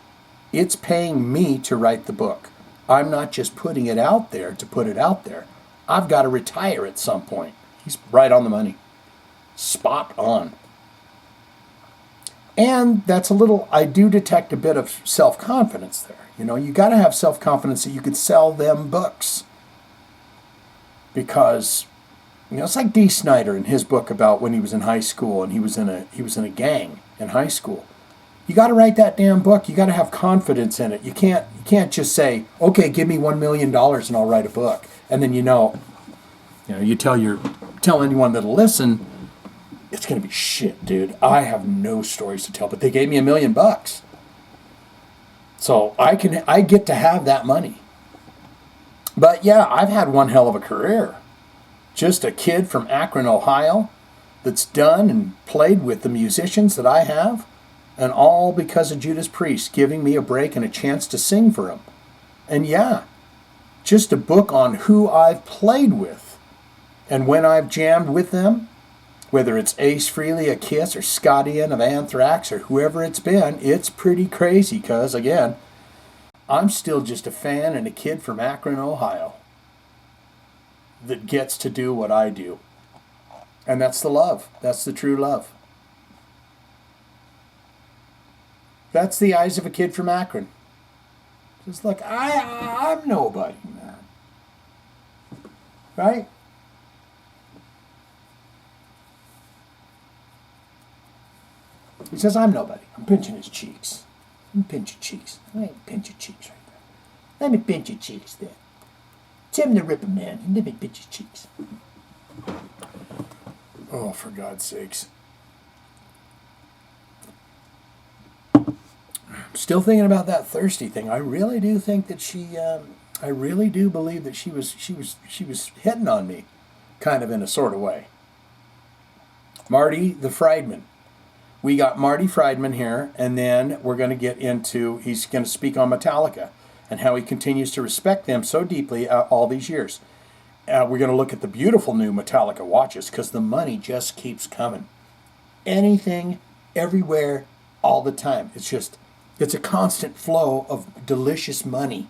It's paying me to write the book. I'm not just putting it out there to put it out there. I've got to retire at some point. He's right on the money. Spot on. And that's a little, I do detect a bit of self-confidence there. You know, you got to have self-confidence that you could sell them books. Because, you know, it's like Dee Snider in his book about when he was in high school and he was in a gang in high school. You got to write that damn book. You got to have confidence in it. You can't just say, okay, give me $1 million and I'll write a book. And then you tell anyone that'll listen, it's going to be shit, dude. I have no stories to tell, but they gave me $1 million. So I get to have that money. But yeah, I've had one hell of a career. Just a kid from Akron, Ohio, that's done and played with the musicians that I have, and all because of Judas Priest giving me a break and a chance to sing for him. And yeah, just a book on who I've played with and when I've jammed with them, whether it's Ace Frehley of Kiss or Scott Ian of Anthrax or whoever it's been, it's pretty crazy because, again, I'm still just a fan and a kid from Akron, Ohio that gets to do what I do. And that's the love. That's the true love. That's the eyes of a kid from Akron. Just like, I'm nobody, man. Right? He says, I'm nobody. I'm pinching his cheeks. Let me pinch your cheeks. Let me pinch your cheeks right there. Let me pinch your cheeks there. Tim the Ripper, man. Let me pinch your cheeks. Oh, for God's sakes. I'm still thinking about that thirsty thing. I really do think that I really do believe that she was hitting on me, kind of in a sort of way. Marty the Friedman. We got Marty Friedman here, and then we're going to get into, he's going to speak on Metallica and how he continues to respect them so deeply all these years. We're going to look at the beautiful new Metallica watches because the money just keeps coming. Anything, everywhere, all the time. It's a constant flow of delicious money.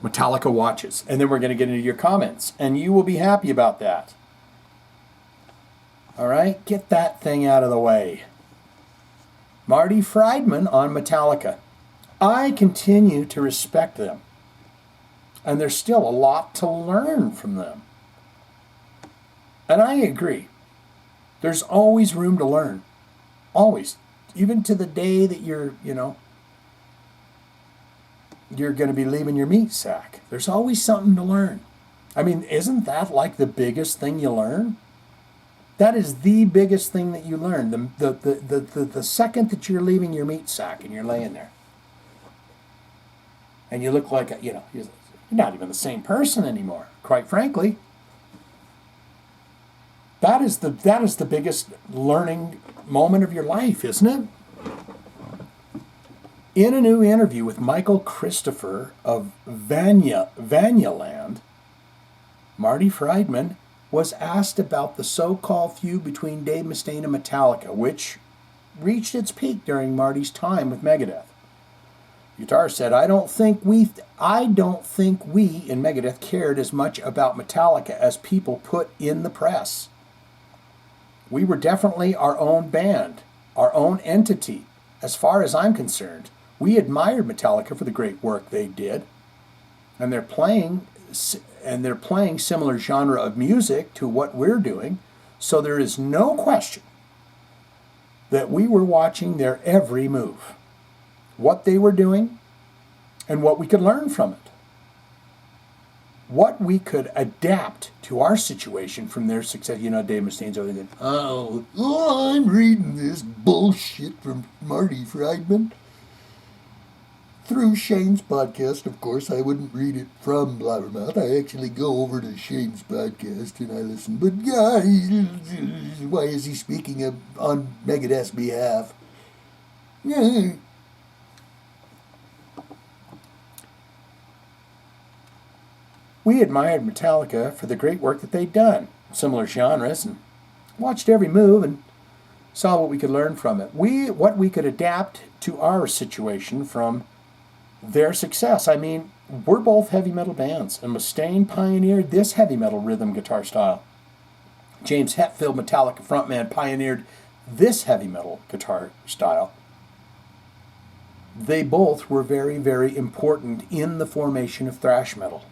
Metallica watches. And then we're going to get into your comments, and you will be happy about that. All right, get that thing out of the way. Marty Friedman on Metallica. I continue to respect them. And there's still a lot to learn from them. And I agree. There's always room to learn. Always. Even to the day that you're going to be leaving your meat sack. There's always something to learn. I mean, isn't that like the biggest thing you learn? That is the biggest thing that you learn. The second that you're leaving your meat sack and you're laying there. And you look like, you're not even the same person anymore, quite frankly. That is the biggest learning moment of your life, isn't it? In a new interview with Michael Christopher of Vanyaland, Marty Friedman was asked about the so-called feud between Dave Mustaine and Metallica, which reached its peak during Marty's time with Megadeth. Guitar said, I don't think we in Megadeth cared as much about Metallica as people put in the press. We were definitely our own band, our own entity. As far as I'm concerned, we admired Metallica for the great work they did, and they're playing similar genre of music to what we're doing, so there is no question that we were watching their every move, what they were doing, and what we could learn from it. What we could adapt to our situation from their success. You know, Dave Mustaine's over there going, I'm reading this bullshit from Marty Friedman. Through Shane's podcast, of course. I wouldn't read it from Blabbermouth. I actually go over to Shane's podcast and I listen. But guys, why is he speaking on Megadeth's behalf? We admired Metallica for the great work that they'd done, similar genres, and watched every move and saw what we could learn from it. What we could adapt to our situation from their success. I mean, we're both heavy metal bands, and Mustaine pioneered this heavy metal rhythm guitar style. James Hetfield, Metallica frontman, pioneered this heavy metal guitar style. They both were very, very important in the formation of thrash metal.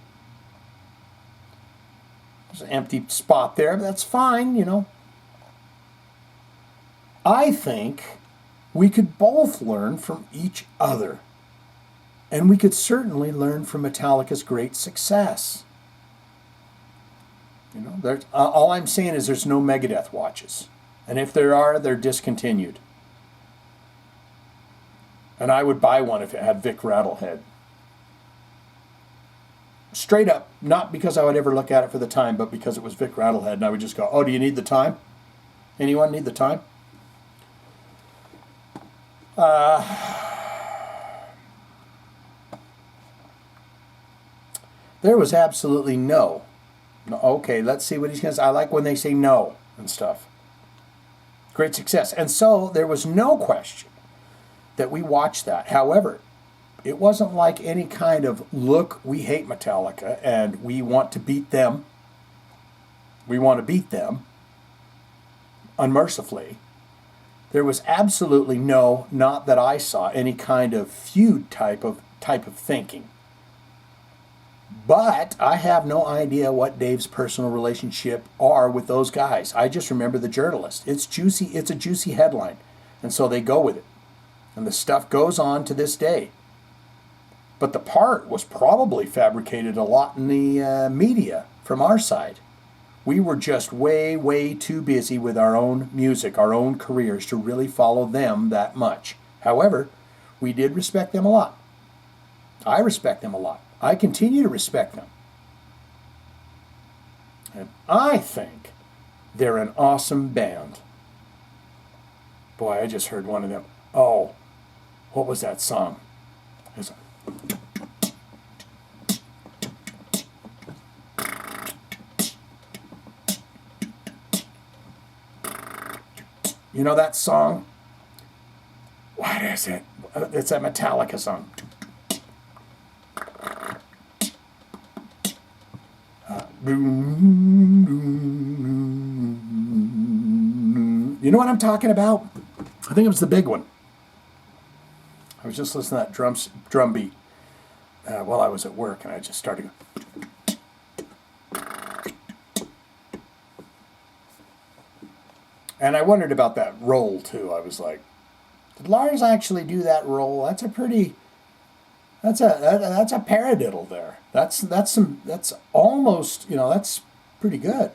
There's an empty spot there, but that's fine, you know. I think we could both learn from each other. And we could certainly learn from Metallica's great success. You know, all I'm saying is there's no Megadeth watches. And if there are, they're discontinued. And I would buy one if it had Vic Rattlehead. Straight up, not because I would ever look at it for the time, but because it was Vic Rattlehead, and I would just go, oh, do you need the time? Anyone need the time? There was absolutely no. Okay, let's see what he's going to say. I like when they say no and stuff. Great success. And so there was no question that we watched that. However, it wasn't like any kind of, look, we hate Metallica and we want to beat them. We want to beat them unmercifully. There was absolutely no, not that I saw, any kind of feud type of thinking. But I have no idea what Dave's personal relationship are with those guys. I just remember the journalist. It's juicy. It's a juicy headline. And so they go with it. And the stuff goes on to this day. But the part was probably fabricated a lot in the media from our side. We were just way, way too busy with our own music, our own careers, to really follow them that much. However, we did respect them a lot. I respect them a lot. I continue to respect them. And I think they're an awesome band. Boy, I just heard one of them. Oh, what was that song? You know that song? What is it? It's a Metallica song. You know what I'm talking about? I think it was the big one. I was just listening to that drum beat while I was at work, and I just started going. And I wondered about that roll too. I was like, did Lars actually do that roll? That's a paradiddle there. That's almost, that's pretty good.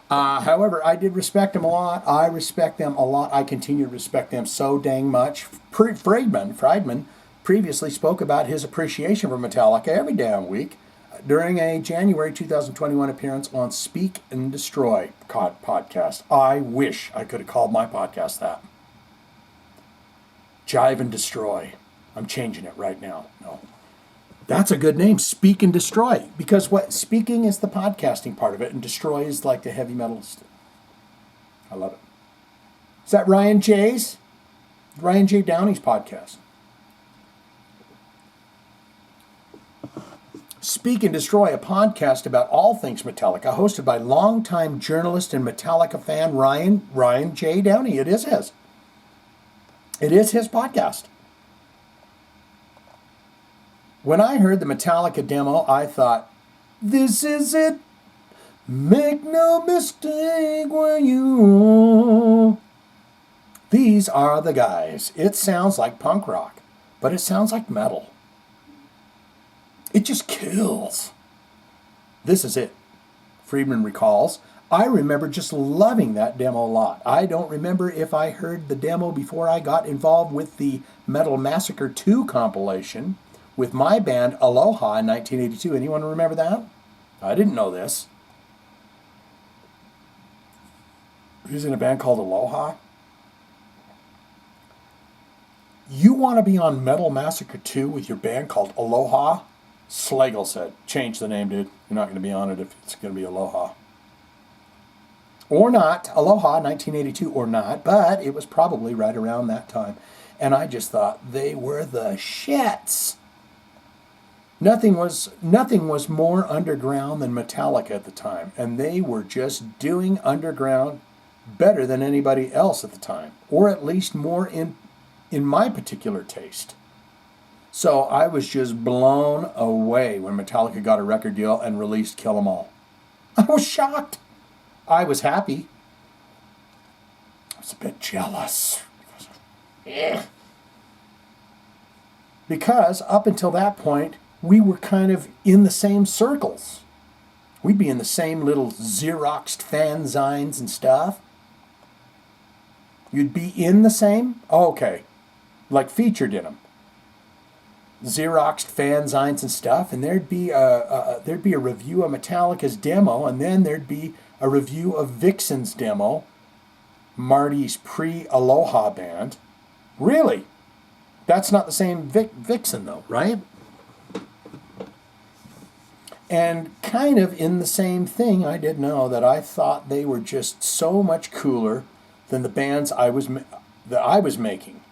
However, I did respect them a lot. I respect them a lot. I continue to respect them so dang much. Friedman previously spoke about his appreciation for Metallica every damn week during a January 2021 appearance on Speak and Destroy podcast. I wish I could have called my podcast that. Jive and Destroy. I'm changing it right now. No. That's a good name, Speak and Destroy. Because what speaking is the podcasting part of it, and destroy is like the heavy metal stuff. I love it. Is that Ryan J. Downey's podcast? Speak and Destroy, a podcast about all things Metallica, hosted by longtime journalist and Metallica fan Ryan J. Downey. It is his. It is his podcast. When I heard the Metallica demo, I thought, this is it. Make no mistake when you... These are the guys. It sounds like punk rock, but it sounds like metal. It just kills. This is it. Friedman recalls, I remember just loving that demo a lot. I don't remember if I heard the demo before I got involved with the Metal Massacre 2 compilation with my band Aloha in 1982. Anyone remember that? I didn't know this. Who's in a band called Aloha? You want to be on Metal Massacre 2 with your band called Aloha? Slagle said, change the name, dude. You're not going to be on it if it's going to be Aloha. Or not. Aloha, 1982 or not, but it was probably right around that time. And I just thought they were the shits. Nothing was more underground than Metallica at the time, and they were just doing underground better than anybody else at the time, or at least more in my particular taste. So I was just blown away when Metallica got a record deal and released Kill 'Em All. I was shocked. I was happy. I was a bit jealous. Because up until that point, we were kind of in the same circles. We'd be in the same little Xeroxed fanzines and stuff. You'd be in the same? Oh, okay. Like featured in them. Xeroxed fanzines and stuff, and there'd be a review of Metallica's demo, and then there'd be a review of Vixen's demo, Marty's pre-Aloha band. Really? That's not the same Vixen though, right? And kind of in the same thing, I did know that I thought they were just so much cooler than the bands that I was making.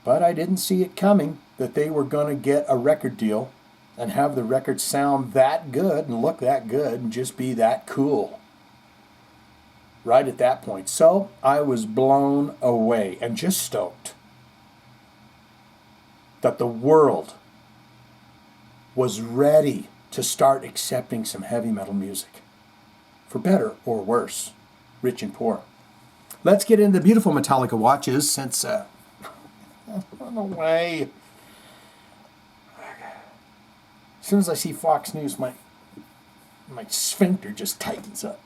But I didn't see it coming that they were going to get a record deal and have the record sound that good and look that good and just be that cool. Right at that point. So I was blown away and just stoked that the world was ready to start accepting some heavy metal music. For better or worse, rich and poor. Let's get into the beautiful Metallica watches since... Run away. As soon as I see Fox News, my sphincter just tightens up.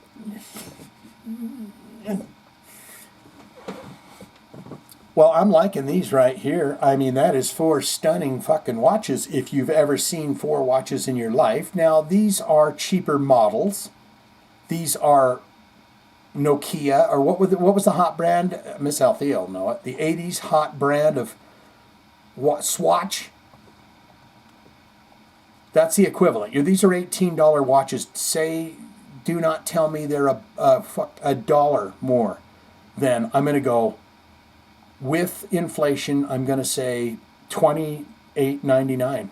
Well, I'm liking these right here. I mean, that is 4 stunning fucking watches if you've ever seen 4 watches in your life. Now, these are cheaper models. These are Nokia, or what was the hot brand? Miss Althea will know it. The 80s hot brand of Swatch. That's the equivalent. These are $18 watches. Do not tell me they're a dollar more. Then I'm going to go, with inflation, I'm going to say $28.99.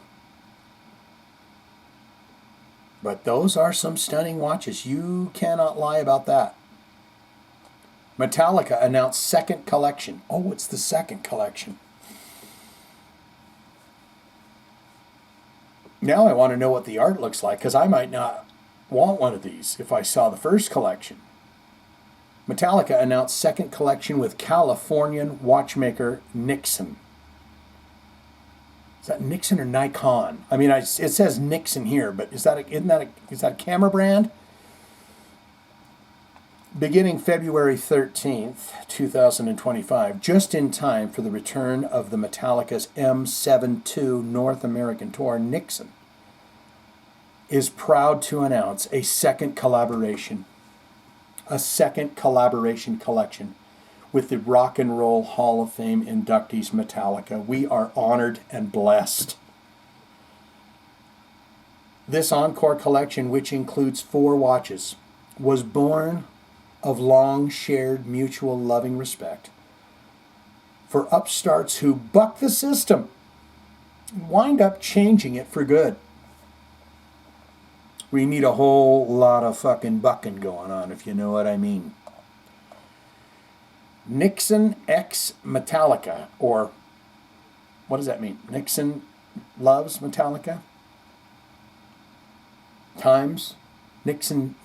But those are some stunning watches. You cannot lie about that. Metallica announced second collection. Oh, it's the second collection. Now I want to know what the art looks like, because I might not want one of these if I saw the first collection. Metallica announced second collection with Californian watchmaker Nixon. Is that Nixon or Nikon? I mean, it says Nixon here, but is that a camera brand? Beginning February 13th, 2025, just in time for the return of the Metallica's M72 North American tour, Nixon is proud to announce a second collaboration collection with the Rock and Roll Hall of Fame inductees Metallica. We are honored and blessed. This encore collection, which includes 4 watches, was born of long shared mutual loving respect for upstarts who buck the system and wind up changing it for good. We need a whole lot of fucking bucking going on, if you know what I mean. Nixon X Metallica, or what does that mean? Nixon loves Metallica? Times? Nixon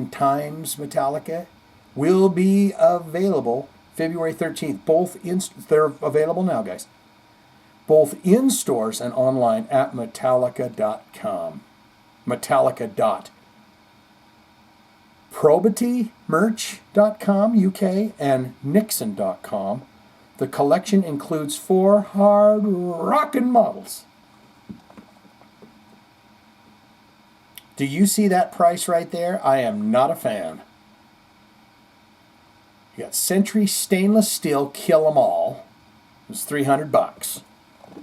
Times Metallica will be available February 13th. They're available now, guys. Both in stores and online at Metallica.com. Probitymerch.com, UK, and Nixon.com. The collection includes 4 hard rockin' models. Do you see that price right there? I am not a fan. You got Century stainless steel Kill 'Em All. It's $300.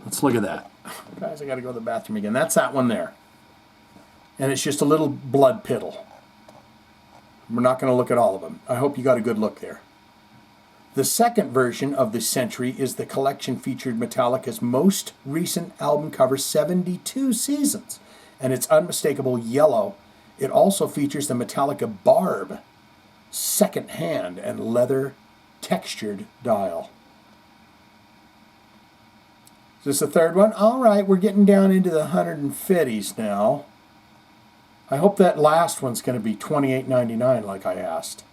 Let's look at that. Guys, I got to go to the bathroom again. That's that one there. And it's just a little blood piddle. We're not going to look at all of them. I hope you got a good look there. The second version of the Century is the collection featured Metallica's most recent album cover, 72 Seasons, and its unmistakable yellow. It also features the Metallica Barb, second hand and leather textured dial. Is this the third one? All right, we're getting down into the 150s now. I hope that last one's going to be $28.99 like I asked.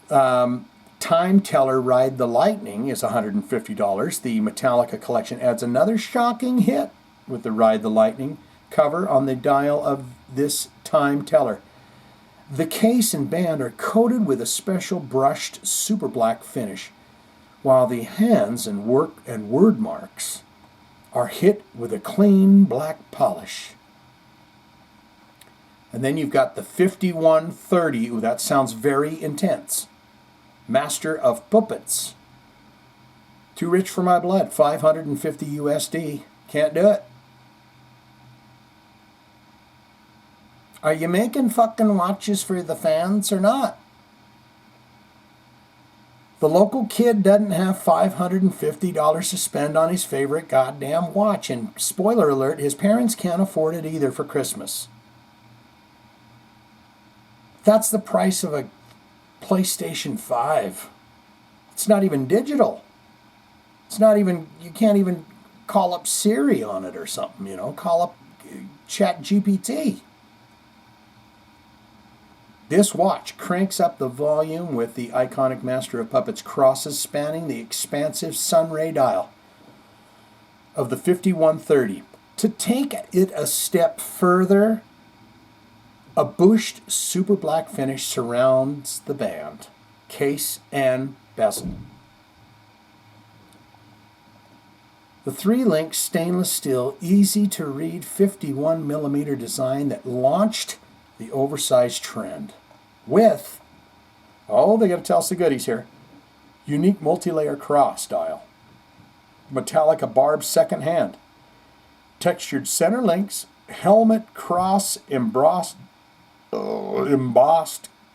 Time Teller Ride the Lightning is $150. The Metallica collection adds another shocking hit with the Ride the Lightning cover on the dial of this Time Teller. The case and band are coated with a special brushed super black finish, while the hands and word marks are hit with a clean black polish. And then you've got the 5130. Ooh, that sounds very intense. Master of Puppets. Too rich for my blood. 550 USD. Can't do it. Are you making fucking watches for the fans or not? The local kid doesn't have $550 to spend on his favorite goddamn watch. And spoiler alert, his parents can't afford it either for Christmas. That's the price of a PlayStation 5. It's not even digital. It's not even, you can't even call up Siri on it or something, you know, call up Chat GPT. This watch cranks up the volume with the iconic Master of Puppets crosses spanning the expansive sunray dial of the 5130. To take it a step further, a bushed super black finish surrounds the band, case, and bezel. The 3-link stainless steel, easy to read 51mm design that launched the oversized trend with, oh, they got to tell us the goodies here, unique multi-layer cross dial, Metallica Barb second hand, textured center links, helmet cross embossed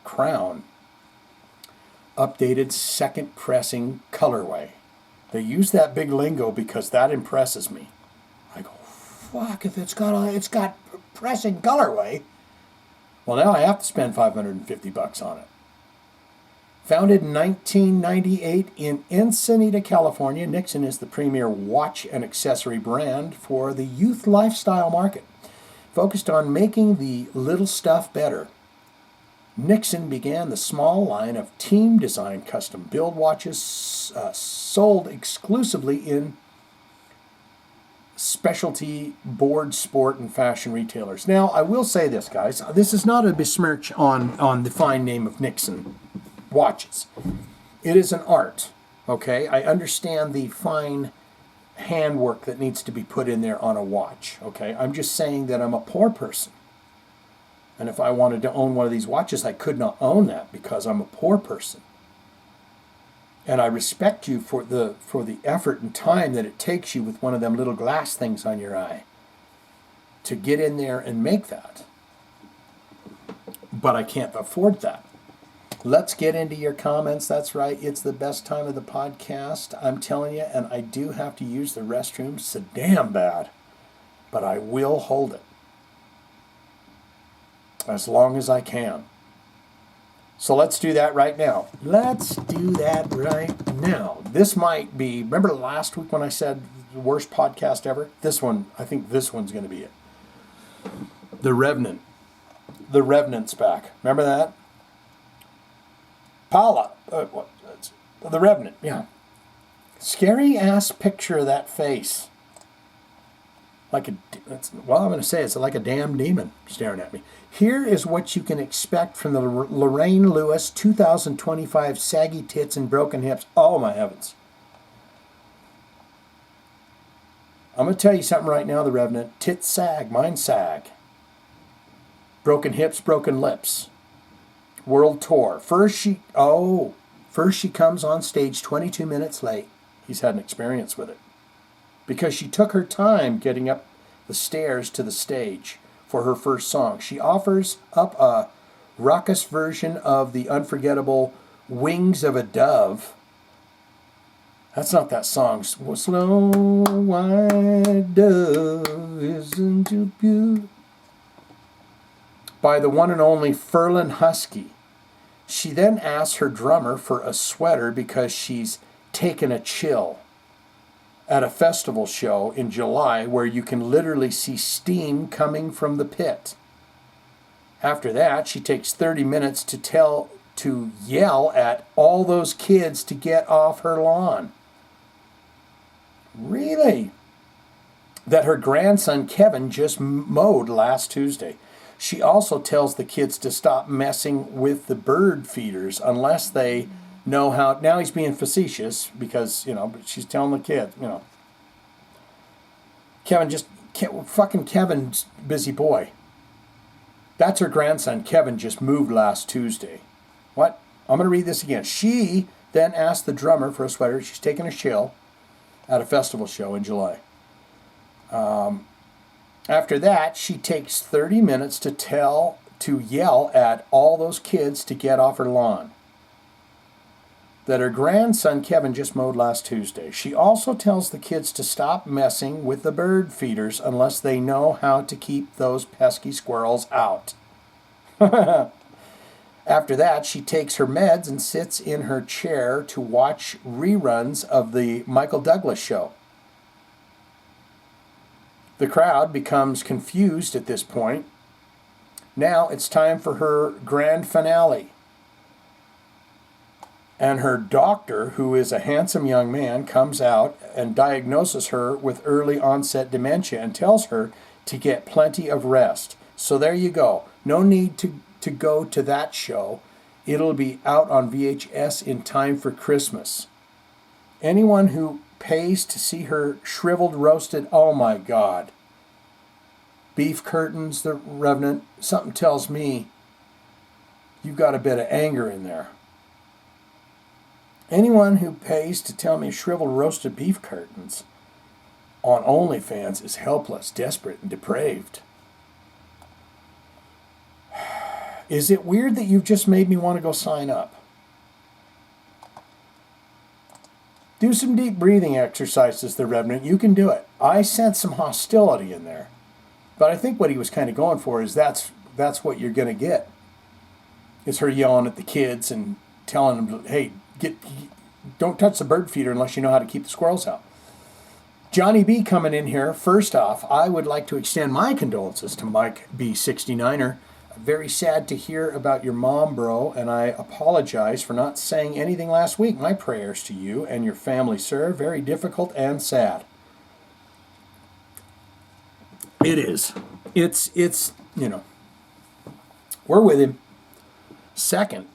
crown, updated second pressing colorway. They use that big lingo because that impresses me. I go, fuck, if it's got pressing colorway, well, now I have to spend $550 on it. Founded in 1998 in Encinitas, California, Nixon is the premier watch and accessory brand for the youth lifestyle market, focused on making the little stuff better. Nixon began the small line of team design custom build watches sold exclusively in specialty board, sport, and fashion retailers. Now, I will say this, guys. This is not a besmirch on the fine name of Nixon watches. It is an art, okay? I understand the fine handwork that needs to be put in there on a watch, okay? I'm just saying that I'm a poor person. And if I wanted to own one of these watches, I could not own that because I'm a poor person. And I respect you for the effort and time that it takes you with one of them little glass things on your eye to get in there and make that. But I can't afford that. Let's get into your comments. That's right. It's the best time of the podcast. I'm telling you, and I do have to use the restroom so damn bad. But I will hold it. as long as I can. So let's do that right now. Let's do that right now. This might be, remember last week when I said the worst podcast ever? This one, I think this one's going to be it. The Revenant. The Revenant's back. Remember that? Paula. The Revenant, yeah. Scary ass picture of that face. I'm going to say it's like a damn demon staring at me. Here is what you can expect from the Lorraine Lewis 2025 Saggy Tits and Broken Hips. Oh, my heavens. I'm going to tell you something right now, The Revenant. Tits sag, mine sag. Broken hips, broken lips. World tour. First she comes on stage 22 minutes late. He's had an experience with it. Because she took her time getting up the stairs to the stage for her first song. She offers up a raucous version of the unforgettable Wings of a Dove. That's not that song. Slow white dove isn't too beautiful. By the one and only Ferlin Husky. She then asks her drummer for a sweater because she's taken a chill at a festival show in July where you can literally see steam coming from the pit. After that, she takes 30 minutes to yell at all those kids to get off her lawn. Really? That her grandson Kevin just mowed last Tuesday. She also tells the kids to stop messing with the bird feeders unless they know how. Now he's being facetious because, but she's telling the kids, fucking Kevin's busy boy. That's her grandson. Kevin just moved last Tuesday. What? I'm going to read this again. She then asked the drummer for a sweater. She's taking a chill at a festival show in July. After that, she takes 30 minutes to yell at all those kids to get off her lawn. That her grandson Kevin just mowed last Tuesday. She also tells the kids to stop messing with the bird feeders unless they know how to keep those pesky squirrels out. After that, she takes her meds and sits in her chair to watch reruns of the Michael Douglas show. The crowd becomes confused at this point. Now it's time for her grand finale. And her doctor, who is a handsome young man, comes out and diagnoses her with early onset dementia and tells her to get plenty of rest. So there you go. No need to go to that show. It'll be out on VHS in time for Christmas. Anyone who pays to see her shriveled, roasted, oh my God. Beef curtains, The Revenant, something tells me you've got a bit of anger in there. Anyone who pays to tell me shriveled, roasted beef curtains on OnlyFans is helpless, desperate, and depraved. Is it weird that you've just made me want to go sign up? Do some deep breathing exercises, The Revenant. You can do it. I sense some hostility in there. But I think what he was kind of going for is that's what you're going to get. Is her yelling at the kids and telling them, hey, don't touch the bird feeder unless you know how to keep the squirrels out. Johnny B coming in here. First off, I would like to extend my condolences to Mike B69er. Very sad to hear about your mom, bro, and I apologize for not saying anything last week. My prayers to you and your family, sir. Very difficult and sad. It is. It's we're with him. Second,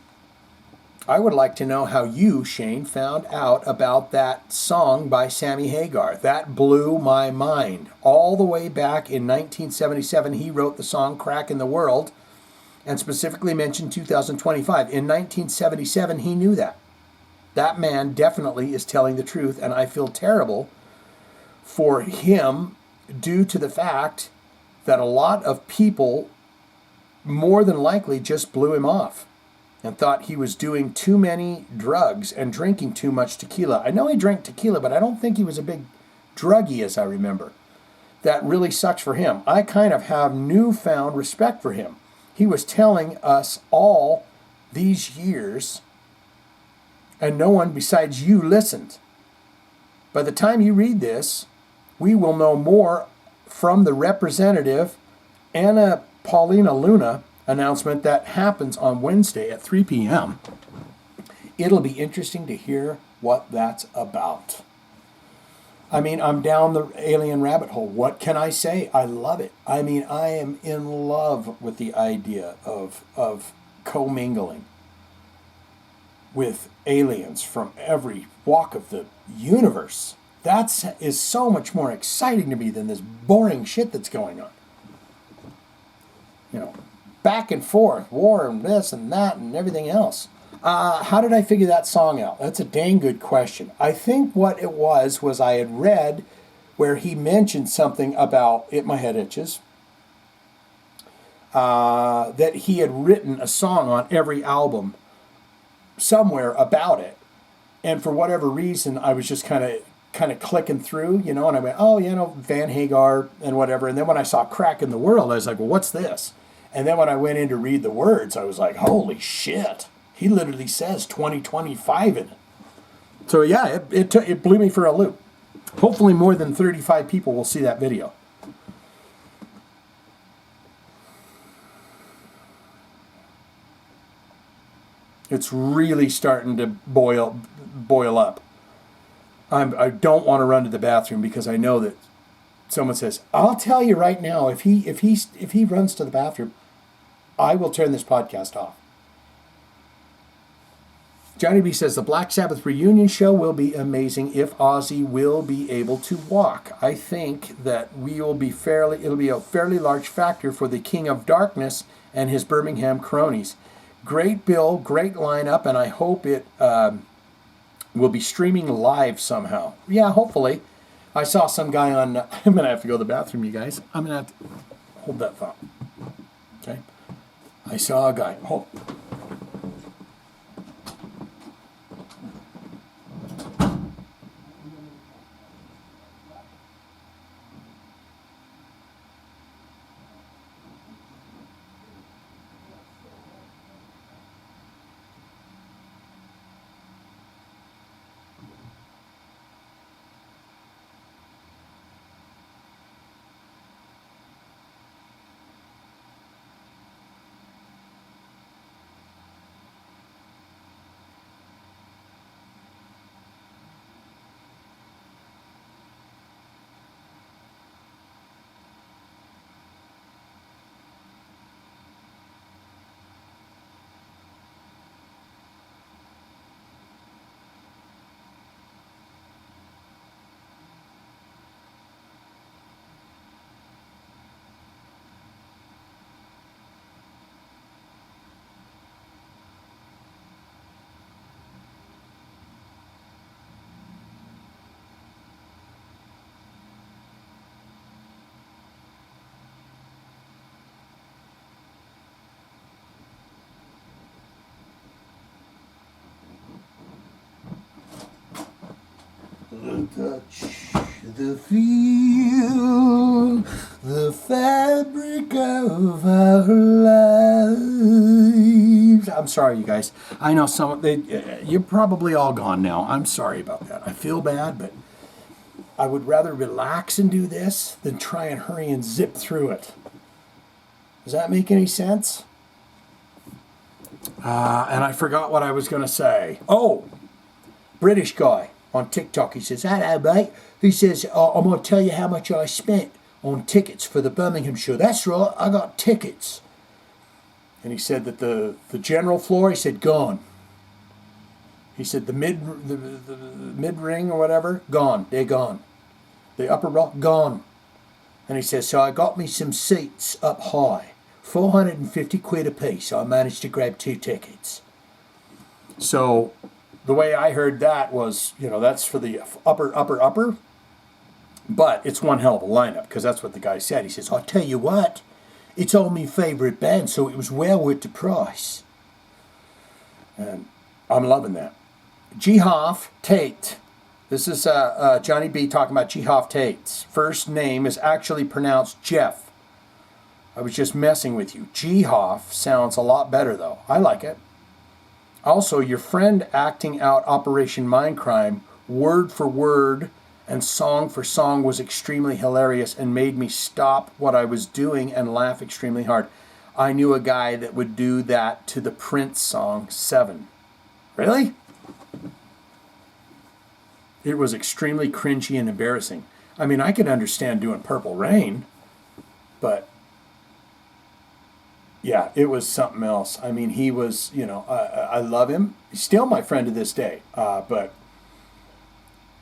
I would like to know how you, Shane, found out about that song by Sammy Hagar. That blew my mind. All the way back in 1977, he wrote the song Crack in the World and specifically mentioned 2025. In 1977, he knew that. That man definitely is telling the truth, and I feel terrible for him due to the fact that a lot of people more than likely just blew him off and thought he was doing too many drugs and drinking too much tequila. I know he drank tequila, but I don't think he was a big druggie, as I remember. That really sucks for him. I kind of have newfound respect for him. he was telling us all these years, and no one besides you listened. By the time you read this, we will know more from the representative Anna Paulina Luna announcement that happens on Wednesday at 3 p.m. It'll be interesting to hear what that's about. I mean, I'm down the alien rabbit hole. What can I say? I love it. I mean, I am in love with the idea of commingling with aliens from every walk of the universe. That is so much more exciting to me than this boring shit that's going on. You know, back and forth, war and this and that and everything else. How did I figure that song out? That's a dang good question. I think what it was I had read where he mentioned something about, my head itches, that he had written a song on every album somewhere about it. And for whatever reason, I was just kind of clicking through, and I went, oh, Van Hagar and whatever. And then when I saw Crack in the World, I was like, well, what's this? And then when I went in to read the words, I was like, holy shit. He literally says 2025 in it. So yeah, it blew me for a loop. Hopefully more than 35 people will see that video. It's really starting to boil up. I don't want to run to the bathroom because I know that someone says, I'll tell you right now, if he runs to the bathroom, I will turn this podcast off. Johnny B says, the Black Sabbath reunion show will be amazing if Ozzy will be able to walk. I think that it'll be a fairly large factor for the King of Darkness and his Birmingham cronies. Great bill, great lineup, and I hope it will be streaming live somehow. Yeah, hopefully. I saw some guy on, I'm going to have to go to the bathroom, you guys. I'm going to have to hold that thought. Okay. I saw a guy. The touch, the feel, the fabric of our lives. I'm sorry, you guys. I know you're probably all gone now. I'm sorry about that. I feel bad, but I would rather relax and do this than try and hurry and zip through it. Does that make any sense? And I forgot what I was going to say. Oh, British guy on TikTok. He says, hello, mate. He says, I'm going to tell you how much I spent on tickets for the Birmingham show. That's right, I got tickets. And he said that the general floor, he said, gone. He said the mid ring or whatever, gone. They're gone. The upper rock, gone. And he says, so I got me some seats up high. 450 quid a piece. I managed to grab 2 tickets. So the way I heard that was, that's for the upper. But it's one hell of a lineup, because that's what the guy said. He says, I'll tell you what, it's all my favourite band, so it was well worth the price. And I'm loving that. Jive Tate. This is Johnny B talking about Jive Tate's first name is actually pronounced Jeff. I was just messing with you. Jive sounds a lot better, though. I like it. Also, your friend acting out Operation Mindcrime, word for word and song for song, was extremely hilarious and made me stop what I was doing and laugh extremely hard. I knew a guy that would do that to the Prince song 7. Really? It was extremely cringy and embarrassing. I mean, I could understand doing Purple Rain, but yeah, it was something else. I mean, he was, I love him. He's still my friend to this day. But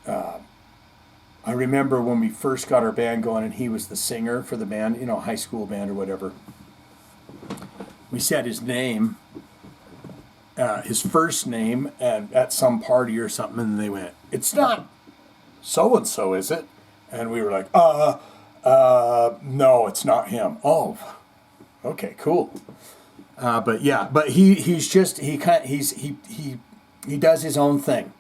I remember when we first got our band going and he was the singer for the band, high school band or whatever. We said his name, his first name, and at some party or something, and they went, "It's not so-and-so, is it?" And we were like, no, it's not him. Oh, okay, cool. But he does his own thing,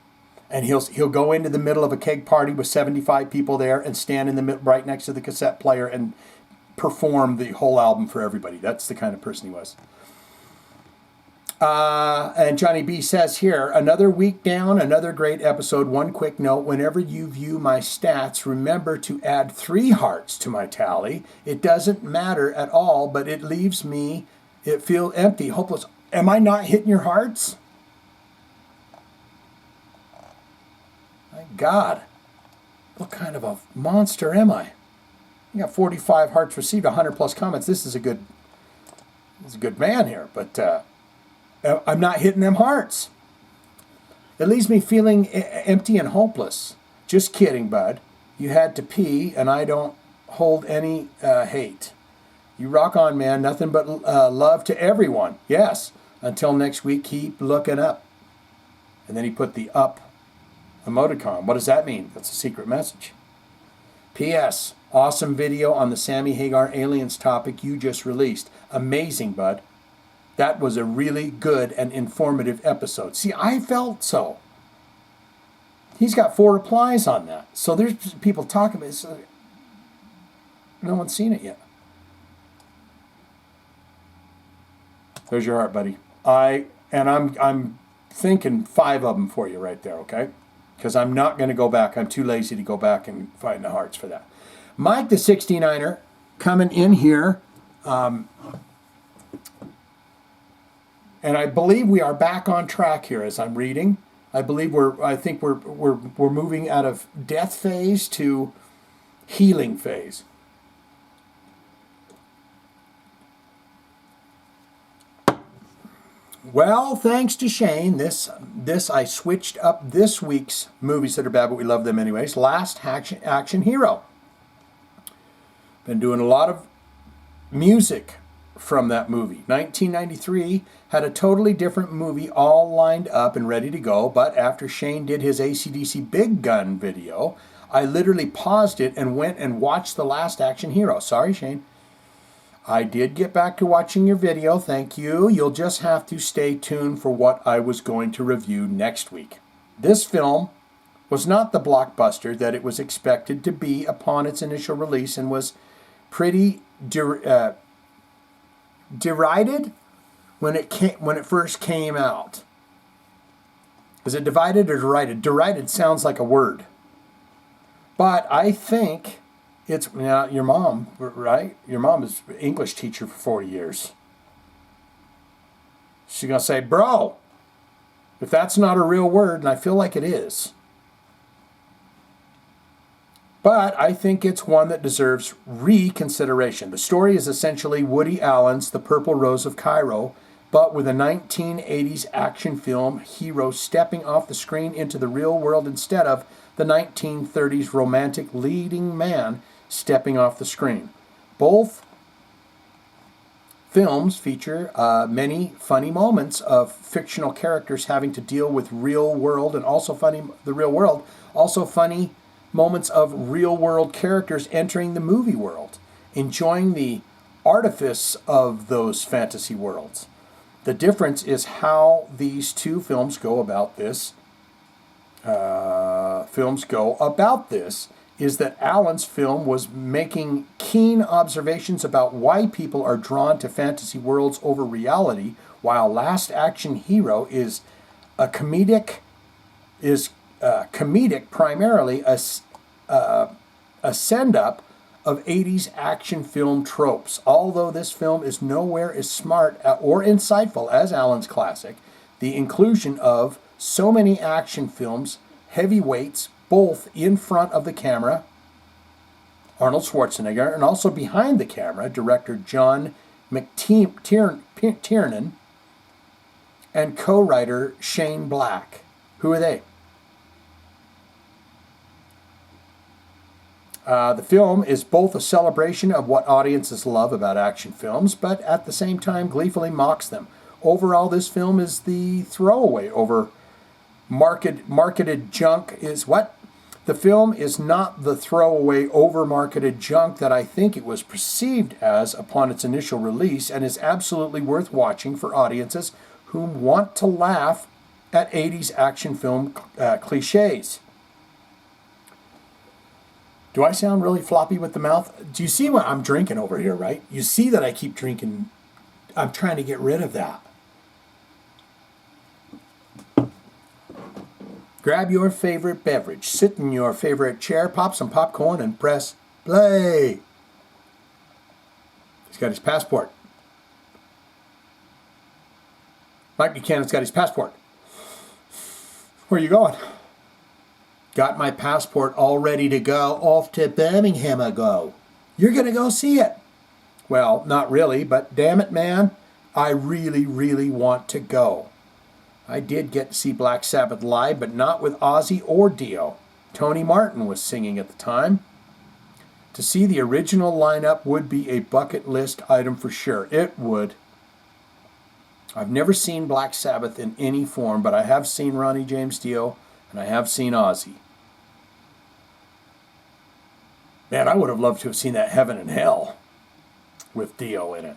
and he'll go into the middle of a keg party with 75 people there and stand in the right next to the cassette player and perform the whole album for everybody. That's the kind of person he was. And Johnny B says here, another week down, another great episode. One quick note, whenever you view my stats, remember to add 3 hearts to my tally. It doesn't matter at all, but it leaves me, it feel empty, hopeless. Am I not hitting your hearts? My God, what kind of a monster am I? You got 45 hearts received, 100 plus comments. This is a good man here, but I'm not hitting them hearts. It leaves me feeling empty and hopeless. Just kidding, bud. You had to pee, and I don't hold any hate. You rock on, man. Nothing but love to everyone. Yes. Until next week, keep looking up. And then he put the up emoticon. What does that mean? That's a secret message. P.S. Awesome video on the Sammy Hagar aliens topic you just released. Amazing, bud. That was a really good and informative episode. See, I felt so. He's got 4 replies on that. So there's people talking about this. No one's seen it yet. There's your heart, buddy. I'm thinking 5 of them for you right there, okay? Because I'm not going to go back. I'm too lazy to go back and find the hearts for that. Mike the 69er coming in here. And I believe we are back on track here as I'm reading. I think we're moving out of death phase to healing phase. Well, thanks to Shane, this I switched up this week's movies that are bad, but we love them anyways. Last Action Hero. Been doing a lot of music from that movie. 1993 had a totally different movie all lined up and ready to go, but after Shane did his AC/DC Big Gun video, I literally paused it and went and watched The Last Action Hero. Sorry, Shane. I did get back to watching your video, thank you. You'll just have to stay tuned for what I was going to review next week. This film was not the blockbuster that it was expected to be upon its initial release and was pretty derided when it first came out. Is it divided or derided? Derided sounds like a word. But I think it's your mom, right? Your mom is an English teacher for 40 years. She's going to say, bro, if that's not a real word, and I feel like it is. But I think it's one that deserves reconsideration. The story is essentially Woody Allen's The Purple Rose of Cairo, but with a 1980s action film hero stepping off the screen into the real world instead of the 1930s romantic leading man stepping off the screen. Both films feature many funny moments of fictional characters having to deal with real world and also funny moments of real-world characters entering the movie world, enjoying the artifice of those fantasy worlds. The difference is how these two films go about this. is that Alan's film was making keen observations about why people are drawn to fantasy worlds over reality, while Last Action Hero is comedic primarily a send-up of 80s action film tropes. Although this film is nowhere as smart or insightful as Alan's classic, the inclusion of so many action films, heavyweights, both in front of the camera, Arnold Schwarzenegger, and also behind the camera, director John McTiernan, and co-writer Shane Black. Who are they? The film is both a celebration of what audiences love about action films, but at the same time gleefully mocks them. Overall, this film is the throwaway over marketed junk is what? The film is not the throwaway over-marketed junk that I think it was perceived as upon its initial release, and is absolutely worth watching for audiences who want to laugh at 80s action film cliches. Do I sound really floppy with the mouth? Do you see what I'm drinking over here, right? You see that I keep drinking. I'm trying to get rid of that. Grab your favorite beverage, sit in your favorite chair, pop some popcorn, and press play. He's got his passport. Mike Buchanan's got his passport. Where are you going? Got my passport all ready to go. Off to Birmingham I go. You're going to go see it. Well, not really, but damn it, man. I really, really want to go. I did get to see Black Sabbath live, but not with Ozzy or Dio. Tony Martin was singing at the time. To see the original lineup would be a bucket list item for sure. It would. I've never seen Black Sabbath in any form, but I have seen Ronnie James Dio, and I have seen Ozzy. Man, I would have loved to have seen that Heaven and Hell with Dio in it.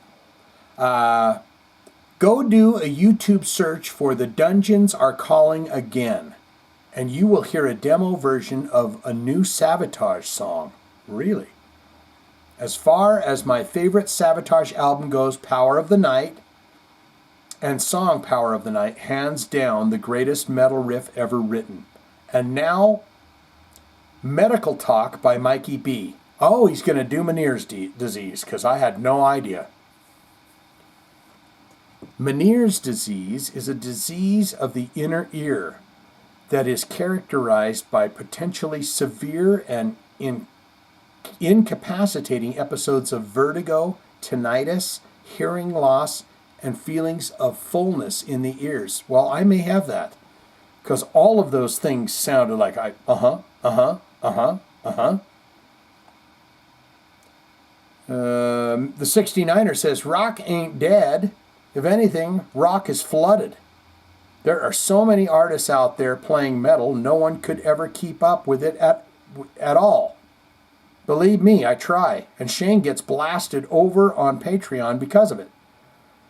Go do a YouTube search for The Dungeons Are Calling Again, and you will hear a demo version of a new Sabotage song. Really? As far as my favorite Sabotage album goes, Power of the Night and song Power of the Night, hands down the greatest metal riff ever written. And now, Medical Talk by Mikey B. Oh, he's going to do Meniere's disease, because I had no idea. Meniere's disease is a disease of the inner ear that is characterized by potentially severe and incapacitating episodes of vertigo, tinnitus, hearing loss, and feelings of fullness in the ears. Well, I may have that, because all of those things sounded like the 69er says, rock ain't dead. If anything, rock is flooded. There are so many artists out there playing metal, no one could ever keep up with it at all. Believe me, I try, and Shane gets blasted over on Patreon because of it.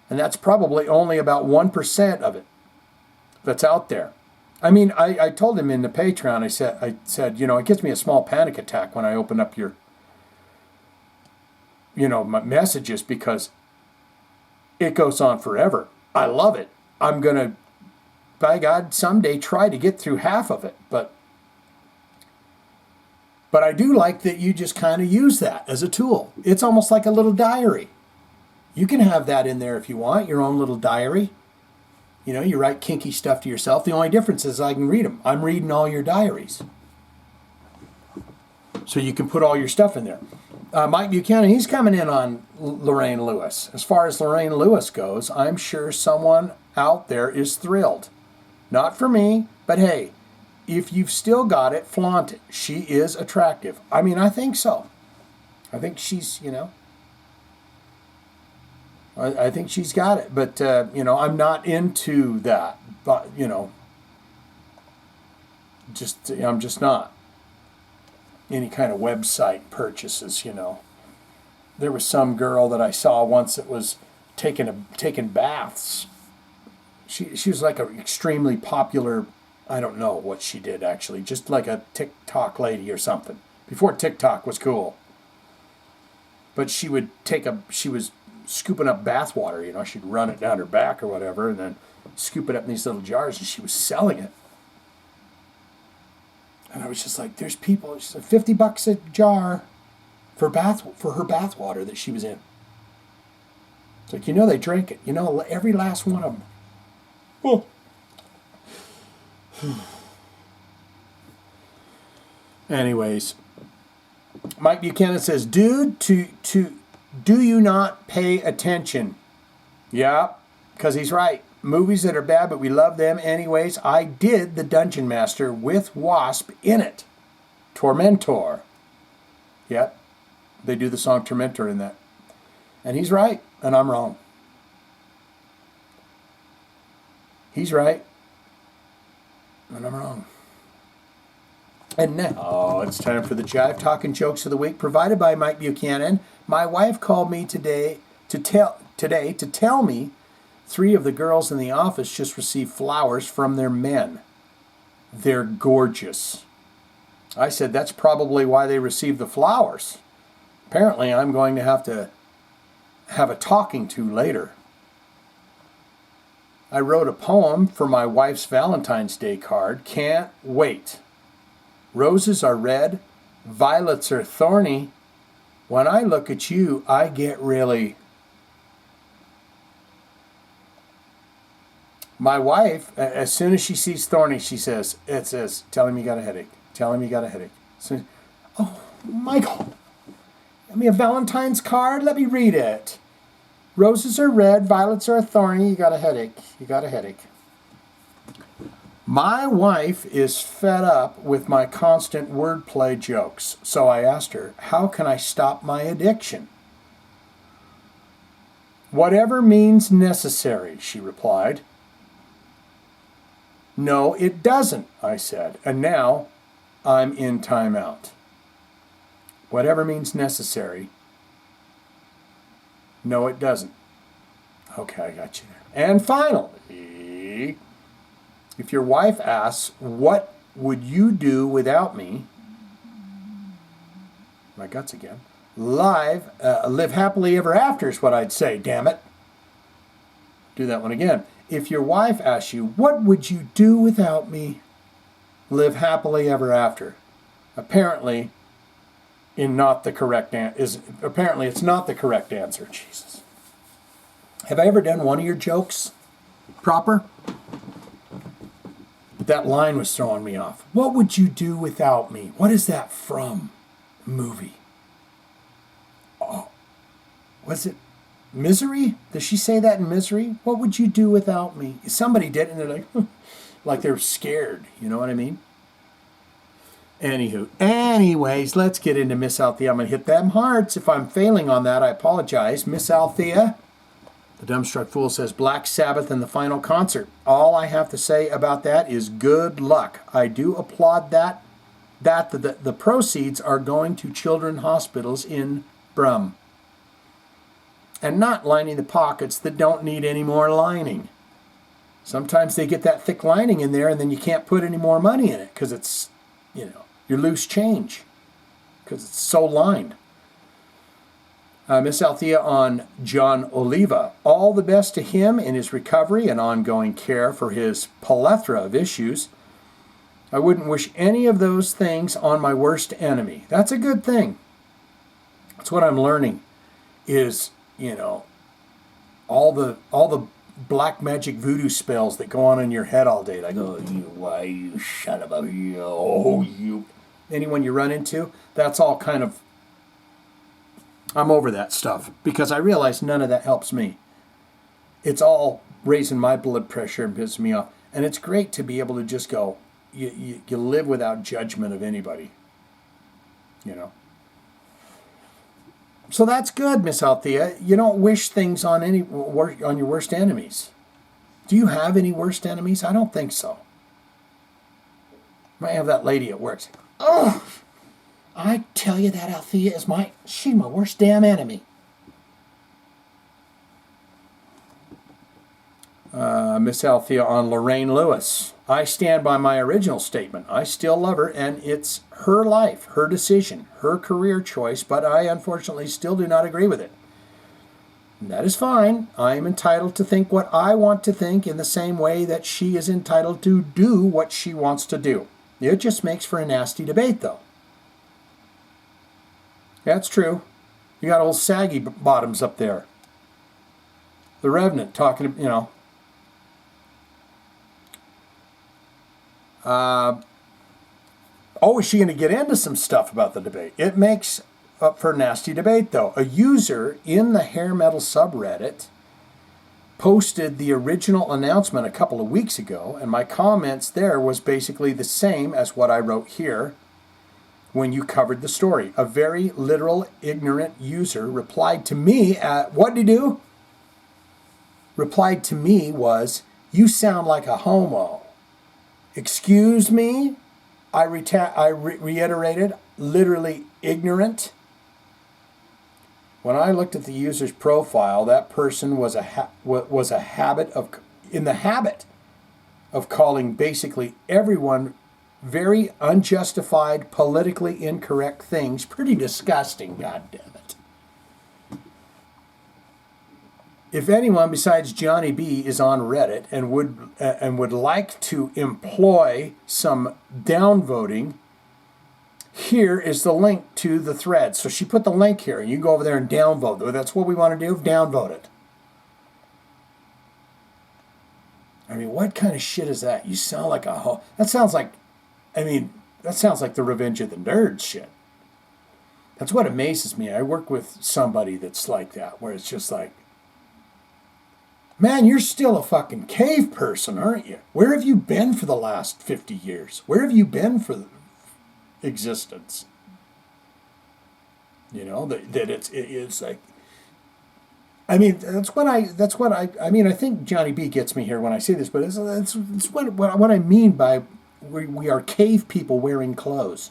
And that's probably only about 1% of it that's out there. I mean, I told him in the Patreon, I said, you know, it gives me a small panic attack when I open up your, my messages, because it goes on forever. I love it. I'm going to, by God, someday try to get through half of it. But I do like that you just kind of use that as a tool. It's almost like a little diary. You can have that in there if you want, your own little diary. You write kinky stuff to yourself. The only difference is I can read them. I'm reading all your diaries. So you can put all your stuff in there. Mike Buchanan, he's coming in on Lorraine Lewis. As far as Lorraine Lewis goes, I'm sure someone out there is thrilled. Not for me, but hey, if you've still got it, flaunt it. She is attractive. I mean, I think so. I think she's, I think she's got it. But, I'm not into that. But, I'm just not. Any kind of website purchases, There was some girl that I saw once that was taking baths. She was like an extremely popular, I don't know what she did actually, just like a TikTok lady or something. before TikTok was cool. But she was scooping up bath water, she'd run it down her back or whatever, and then scoop it up in these little jars, and she was selling it. And I was just like, there's people, she said $50 a jar for her bath water that she was in. It's like, they drink it. Every last one of them. Well, anyways, Mike Buchanan says, dude, do you not pay attention? Yeah, because he's right. Movies that are bad, but we love them anyways. I did The Dungeon Master with Wasp in it. Tormentor. Yep, they do the song Tormentor in that. And he's right, and I'm wrong. He's right, and I'm wrong. And now it's time for the Jive Talkin jokes of the week, provided by Mike Buchanan. My wife called me today to tell me 3 of the girls in the office just received flowers from their men. They're gorgeous. I said, that's probably why they received the flowers. Apparently, I'm going to have a talking to later. I wrote a poem for my wife's Valentine's Day card. Can't wait. Roses are red, violets are thorny. When I look at you, I get really... My wife, as soon as she sees thorny, it says, tell him you got a headache. Tell him you got a headache. So, oh, Michael, give me a Valentine's card. Let me read it. Roses are red, violets are thorny. You got a headache. You got a headache. My wife is fed up with my constant wordplay jokes, so I asked her, how can I stop my addiction? Whatever means necessary, she replied. No, it doesn't, I said, and now I'm in timeout. Whatever means necessary. No, it doesn't. Okay, I got you there. And finally, if your wife asks, what would you do without me? My guts again. Live happily ever after is what I'd say, damn it. Do that one again. If your wife asks you, what would you do without me? Live happily ever after. Apparently, it's not the correct answer. Jesus. Have I ever done one of your jokes proper? That line was throwing me off. What would you do without me? What is that from? Movie. Oh, was it Misery? Does she say that in Misery? What would you do without me? Somebody did, and they're like, like they're scared. You know what I mean? Anyways, let's get into Miss Althea. I'm going to hit them hearts. If I'm failing on that, I apologize. Miss Althea. The Dumbstruck Fool says, Black Sabbath and the final concert. All I have to say about that is good luck. I do applaud that the proceeds are going to children's hospitals in Brum. And not lining the pockets that don't need any more lining. Sometimes they get that thick lining in there and then you can't put any more money in it because it's, your loose change because it's so lined. Miss Althea on John Oliva. All the best to him in his recovery and ongoing care for his plethora of issues. I wouldn't wish any of those things on my worst enemy. That's a good thing. That's what I'm learning is, all the black magic voodoo spells that go on in your head all day. Like, oh, you son of a, you. Anyone you run into, that's all kind of, I'm over that stuff because I realize none of that helps me. It's all raising my blood pressure and pissing me off. And it's great to be able to just go, you live without judgment of anybody, So that's good, Miss Althea. You don't wish things on on your worst enemies. Do you have any worst enemies? I don't think so. Might have that lady at work. Oh, I tell you that Althea is she's my worst damn enemy. Miss Althea on Lorraine Lewis. I stand by my original statement. I still love her, and it's her life, her decision, her career choice, but I unfortunately still do not agree with it. And that is fine. I am entitled to think what I want to think in the same way that she is entitled to do what she wants to do. It just makes for a nasty debate, though. That's true. You got old saggy bottoms up there. The Revenant talking, is she going to get into some stuff about the debate? It makes up for nasty debate, though. A user in the hair metal subreddit posted the original announcement a couple of weeks ago, and my comments there was basically the same as what I wrote here when you covered the story. A very literal, ignorant user replied to me what did he do? Replied to me was, "You sound like a homo." Excuse me? I reiterated, literally ignorant. When I looked at the user's profile, that person was in the habit of calling basically everyone very unjustified, politically incorrect things. Pretty disgusting, goddammit. If anyone besides Johnny B is on Reddit and would like to employ some downvoting, here is the link to the thread. So she put the link here. You go over there and downvote. That's what we want to do, downvote it. I mean, what kind of shit is that? You sound like a that sounds like the Revenge of the Nerds shit. That's what amazes me. I work with somebody that's like that, where it's just like, man, you're still a fucking cave person, aren't you? Where have you been for the last 50 years? Where have you been for existence? That it's like, I mean, I think Johnny B gets me here when I say this, but it's what I mean by we are cave people wearing clothes.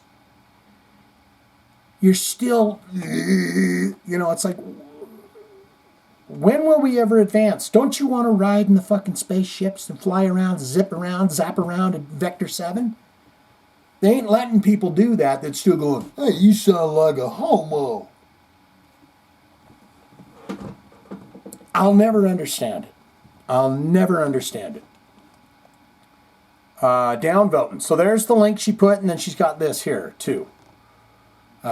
You're still, it's like, when will we ever advance? Don't you want to ride in the fucking spaceships and fly around, zip around, zap around at Vector 7? They ain't letting people do that. That's still going, hey, you sound like a homo. I'll never understand it. Downvoting. So there's the link she put, and then she's got this here, too.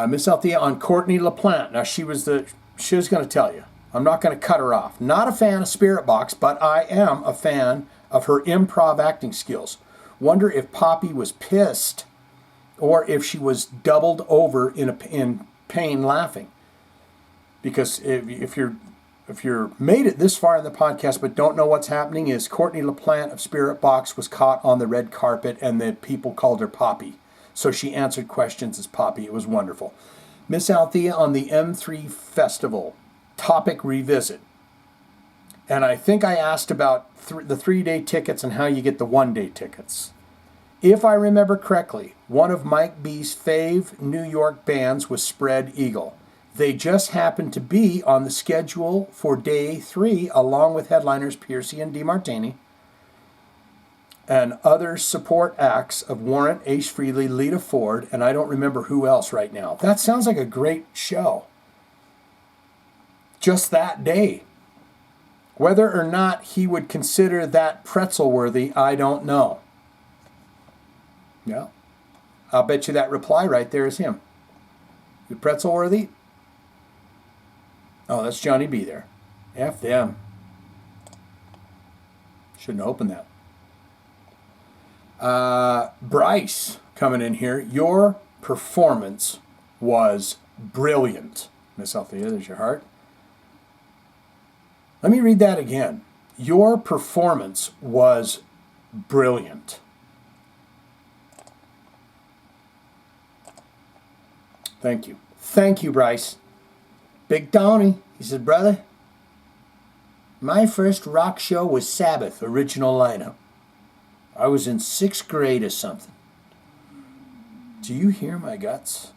Miss Althea on Courtney LaPlante. Now, she was going to tell you. I'm not going to cut her off. Not a fan of Spirit Box, but I am a fan of her improv acting skills. Wonder if Poppy was pissed or if she was doubled over in pain laughing. Because if you're made it this far in the podcast but don't know what's happening, is Courtney LaPlante of Spirit Box was caught on the red carpet and the people called her Poppy. So she answered questions as Poppy. It was wonderful. Miss Althea on the M3 Festival. Topic revisit. And I think I asked about the 3-day tickets and how you get the 1-day tickets. If I remember correctly, one of Mike B's fave New York bands was Spread Eagle. They just happened to be on the schedule for day 3 along with headliners Piercy and DeMartini and other support acts of Warrant, Ace Frehley, Lita Ford, and I don't remember who else right now. That sounds like a great show. Just that day. Whether or not he would consider that pretzel worthy, I don't know. Yeah. I'll bet you that reply right there is him. The pretzel worthy? Oh, that's Johnny B there. F them. Shouldn't open that. Bryce coming in here. Your performance was brilliant. Miss Althea, there's your heart. Let me read that again. Your performance was brilliant. Thank you. Thank you, Bryce. Big Tony, he said, brother, my first rock show was Sabbath, original lineup. I was in 6th grade or something. Do you hear my guts?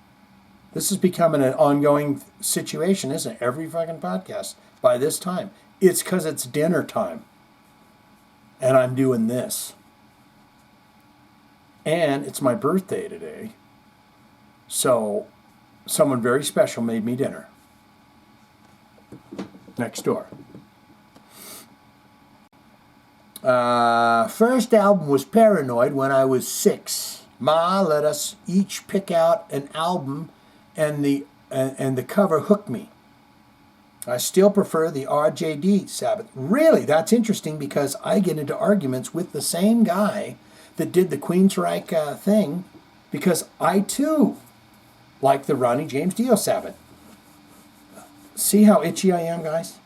This is becoming an ongoing situation, isn't it? Every fucking podcast by this time. It's because it's dinner time. and I'm doing this. And it's my birthday today. So someone very special made me dinner. Next door. First album was Paranoid when I was 6. Ma let us each pick out an album, and the cover hooked me. I still prefer the RJD Sabbath. Really, that's interesting because I get into arguments with the same guy that did the Queensryche thing, because I too like the Ronnie James Dio Sabbath. See how itchy I am, guys?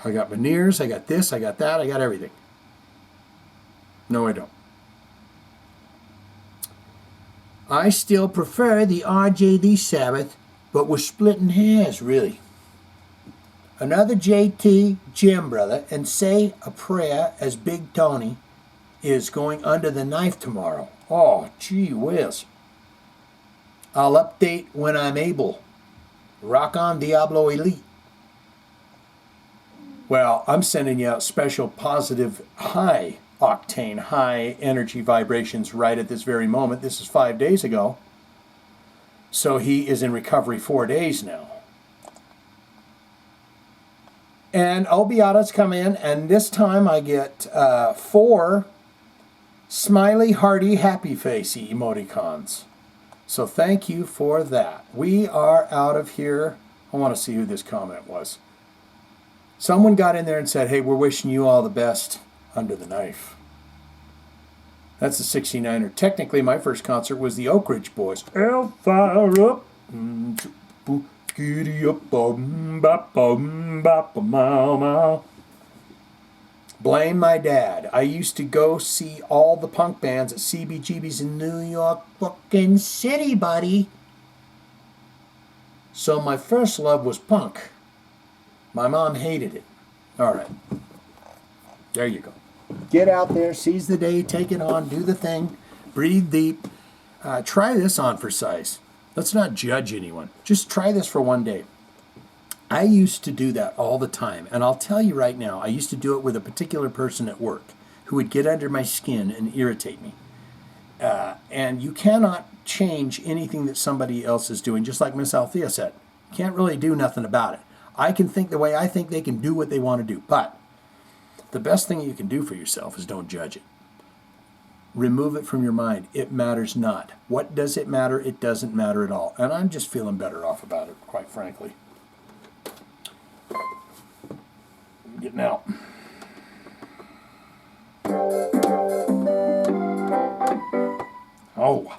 I got veneers, I got this, I got that, I got everything. No, I don't. I still prefer the RJD Sabbath, but we're splitting hairs, really. Another JT Jim, brother, and say a prayer as Big Tony is going under the knife tomorrow. Oh, gee whiz. I'll update when I'm able. Rock on, Diablo Elite. Well, I'm sending you out special positive high octane, high energy vibrations right at this very moment. This is 5 days ago. So he is in recovery 4 days now. And Obiata's come in, and this time I get 4 smiley, hearty, happy face emoticons. So thank you for that. We are out of here. I want to see who this comment was. Someone got in there and said, hey, we're wishing you all the best under the knife. That's the 69er. Technically, my first concert was the Oak Ridge Boys. I'll fire up. Giddy up, blame my dad. I used to go see all the punk bands at CBGB's in New York fucking City, buddy. So my first love was punk. My mom hated it. All right. There you go. Get out there, seize the day, take it on, do the thing, breathe deep. Try this on for size. Let's not judge anyone. Just try this for one day. I used to do that all the time. And I'll tell you right now, I used to do it with a particular person at work who would get under my skin and irritate me. And you cannot change anything that somebody else is doing, just like Miss Althea said. You can't really do nothing about it. I can think the way I think, they can do what they want to do. But the best thing you can do for yourself is don't judge it. Remove it from your mind. It matters not. What does it matter? It doesn't matter at all. And I'm just feeling better off about it, quite frankly. Getting out. Oh.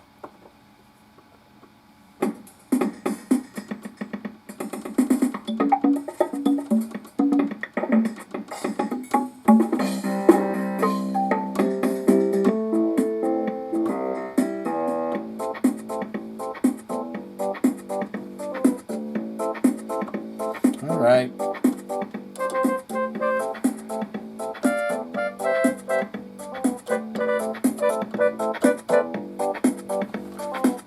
All right.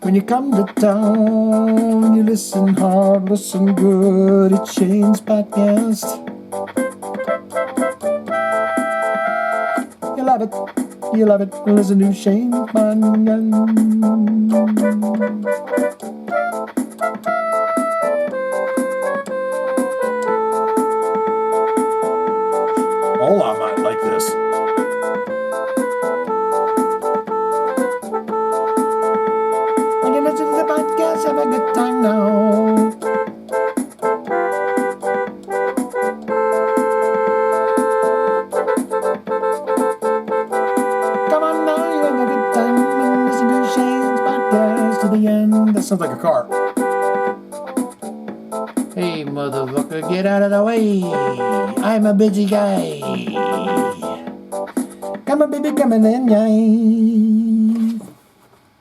When you come to town, you listen hard, listen good. It's Shane's podcast. You love it, you love it. Listen to Shane's podcast. Oh, I might like this. When you listen to the podcast, have a good time now. Come on now, you have a good time and listen to Shane's podcast to the end. That sounds like a car. Hey, motherfucker, get out of the way. I'm a busy guy. Come on, baby, come on in, yay.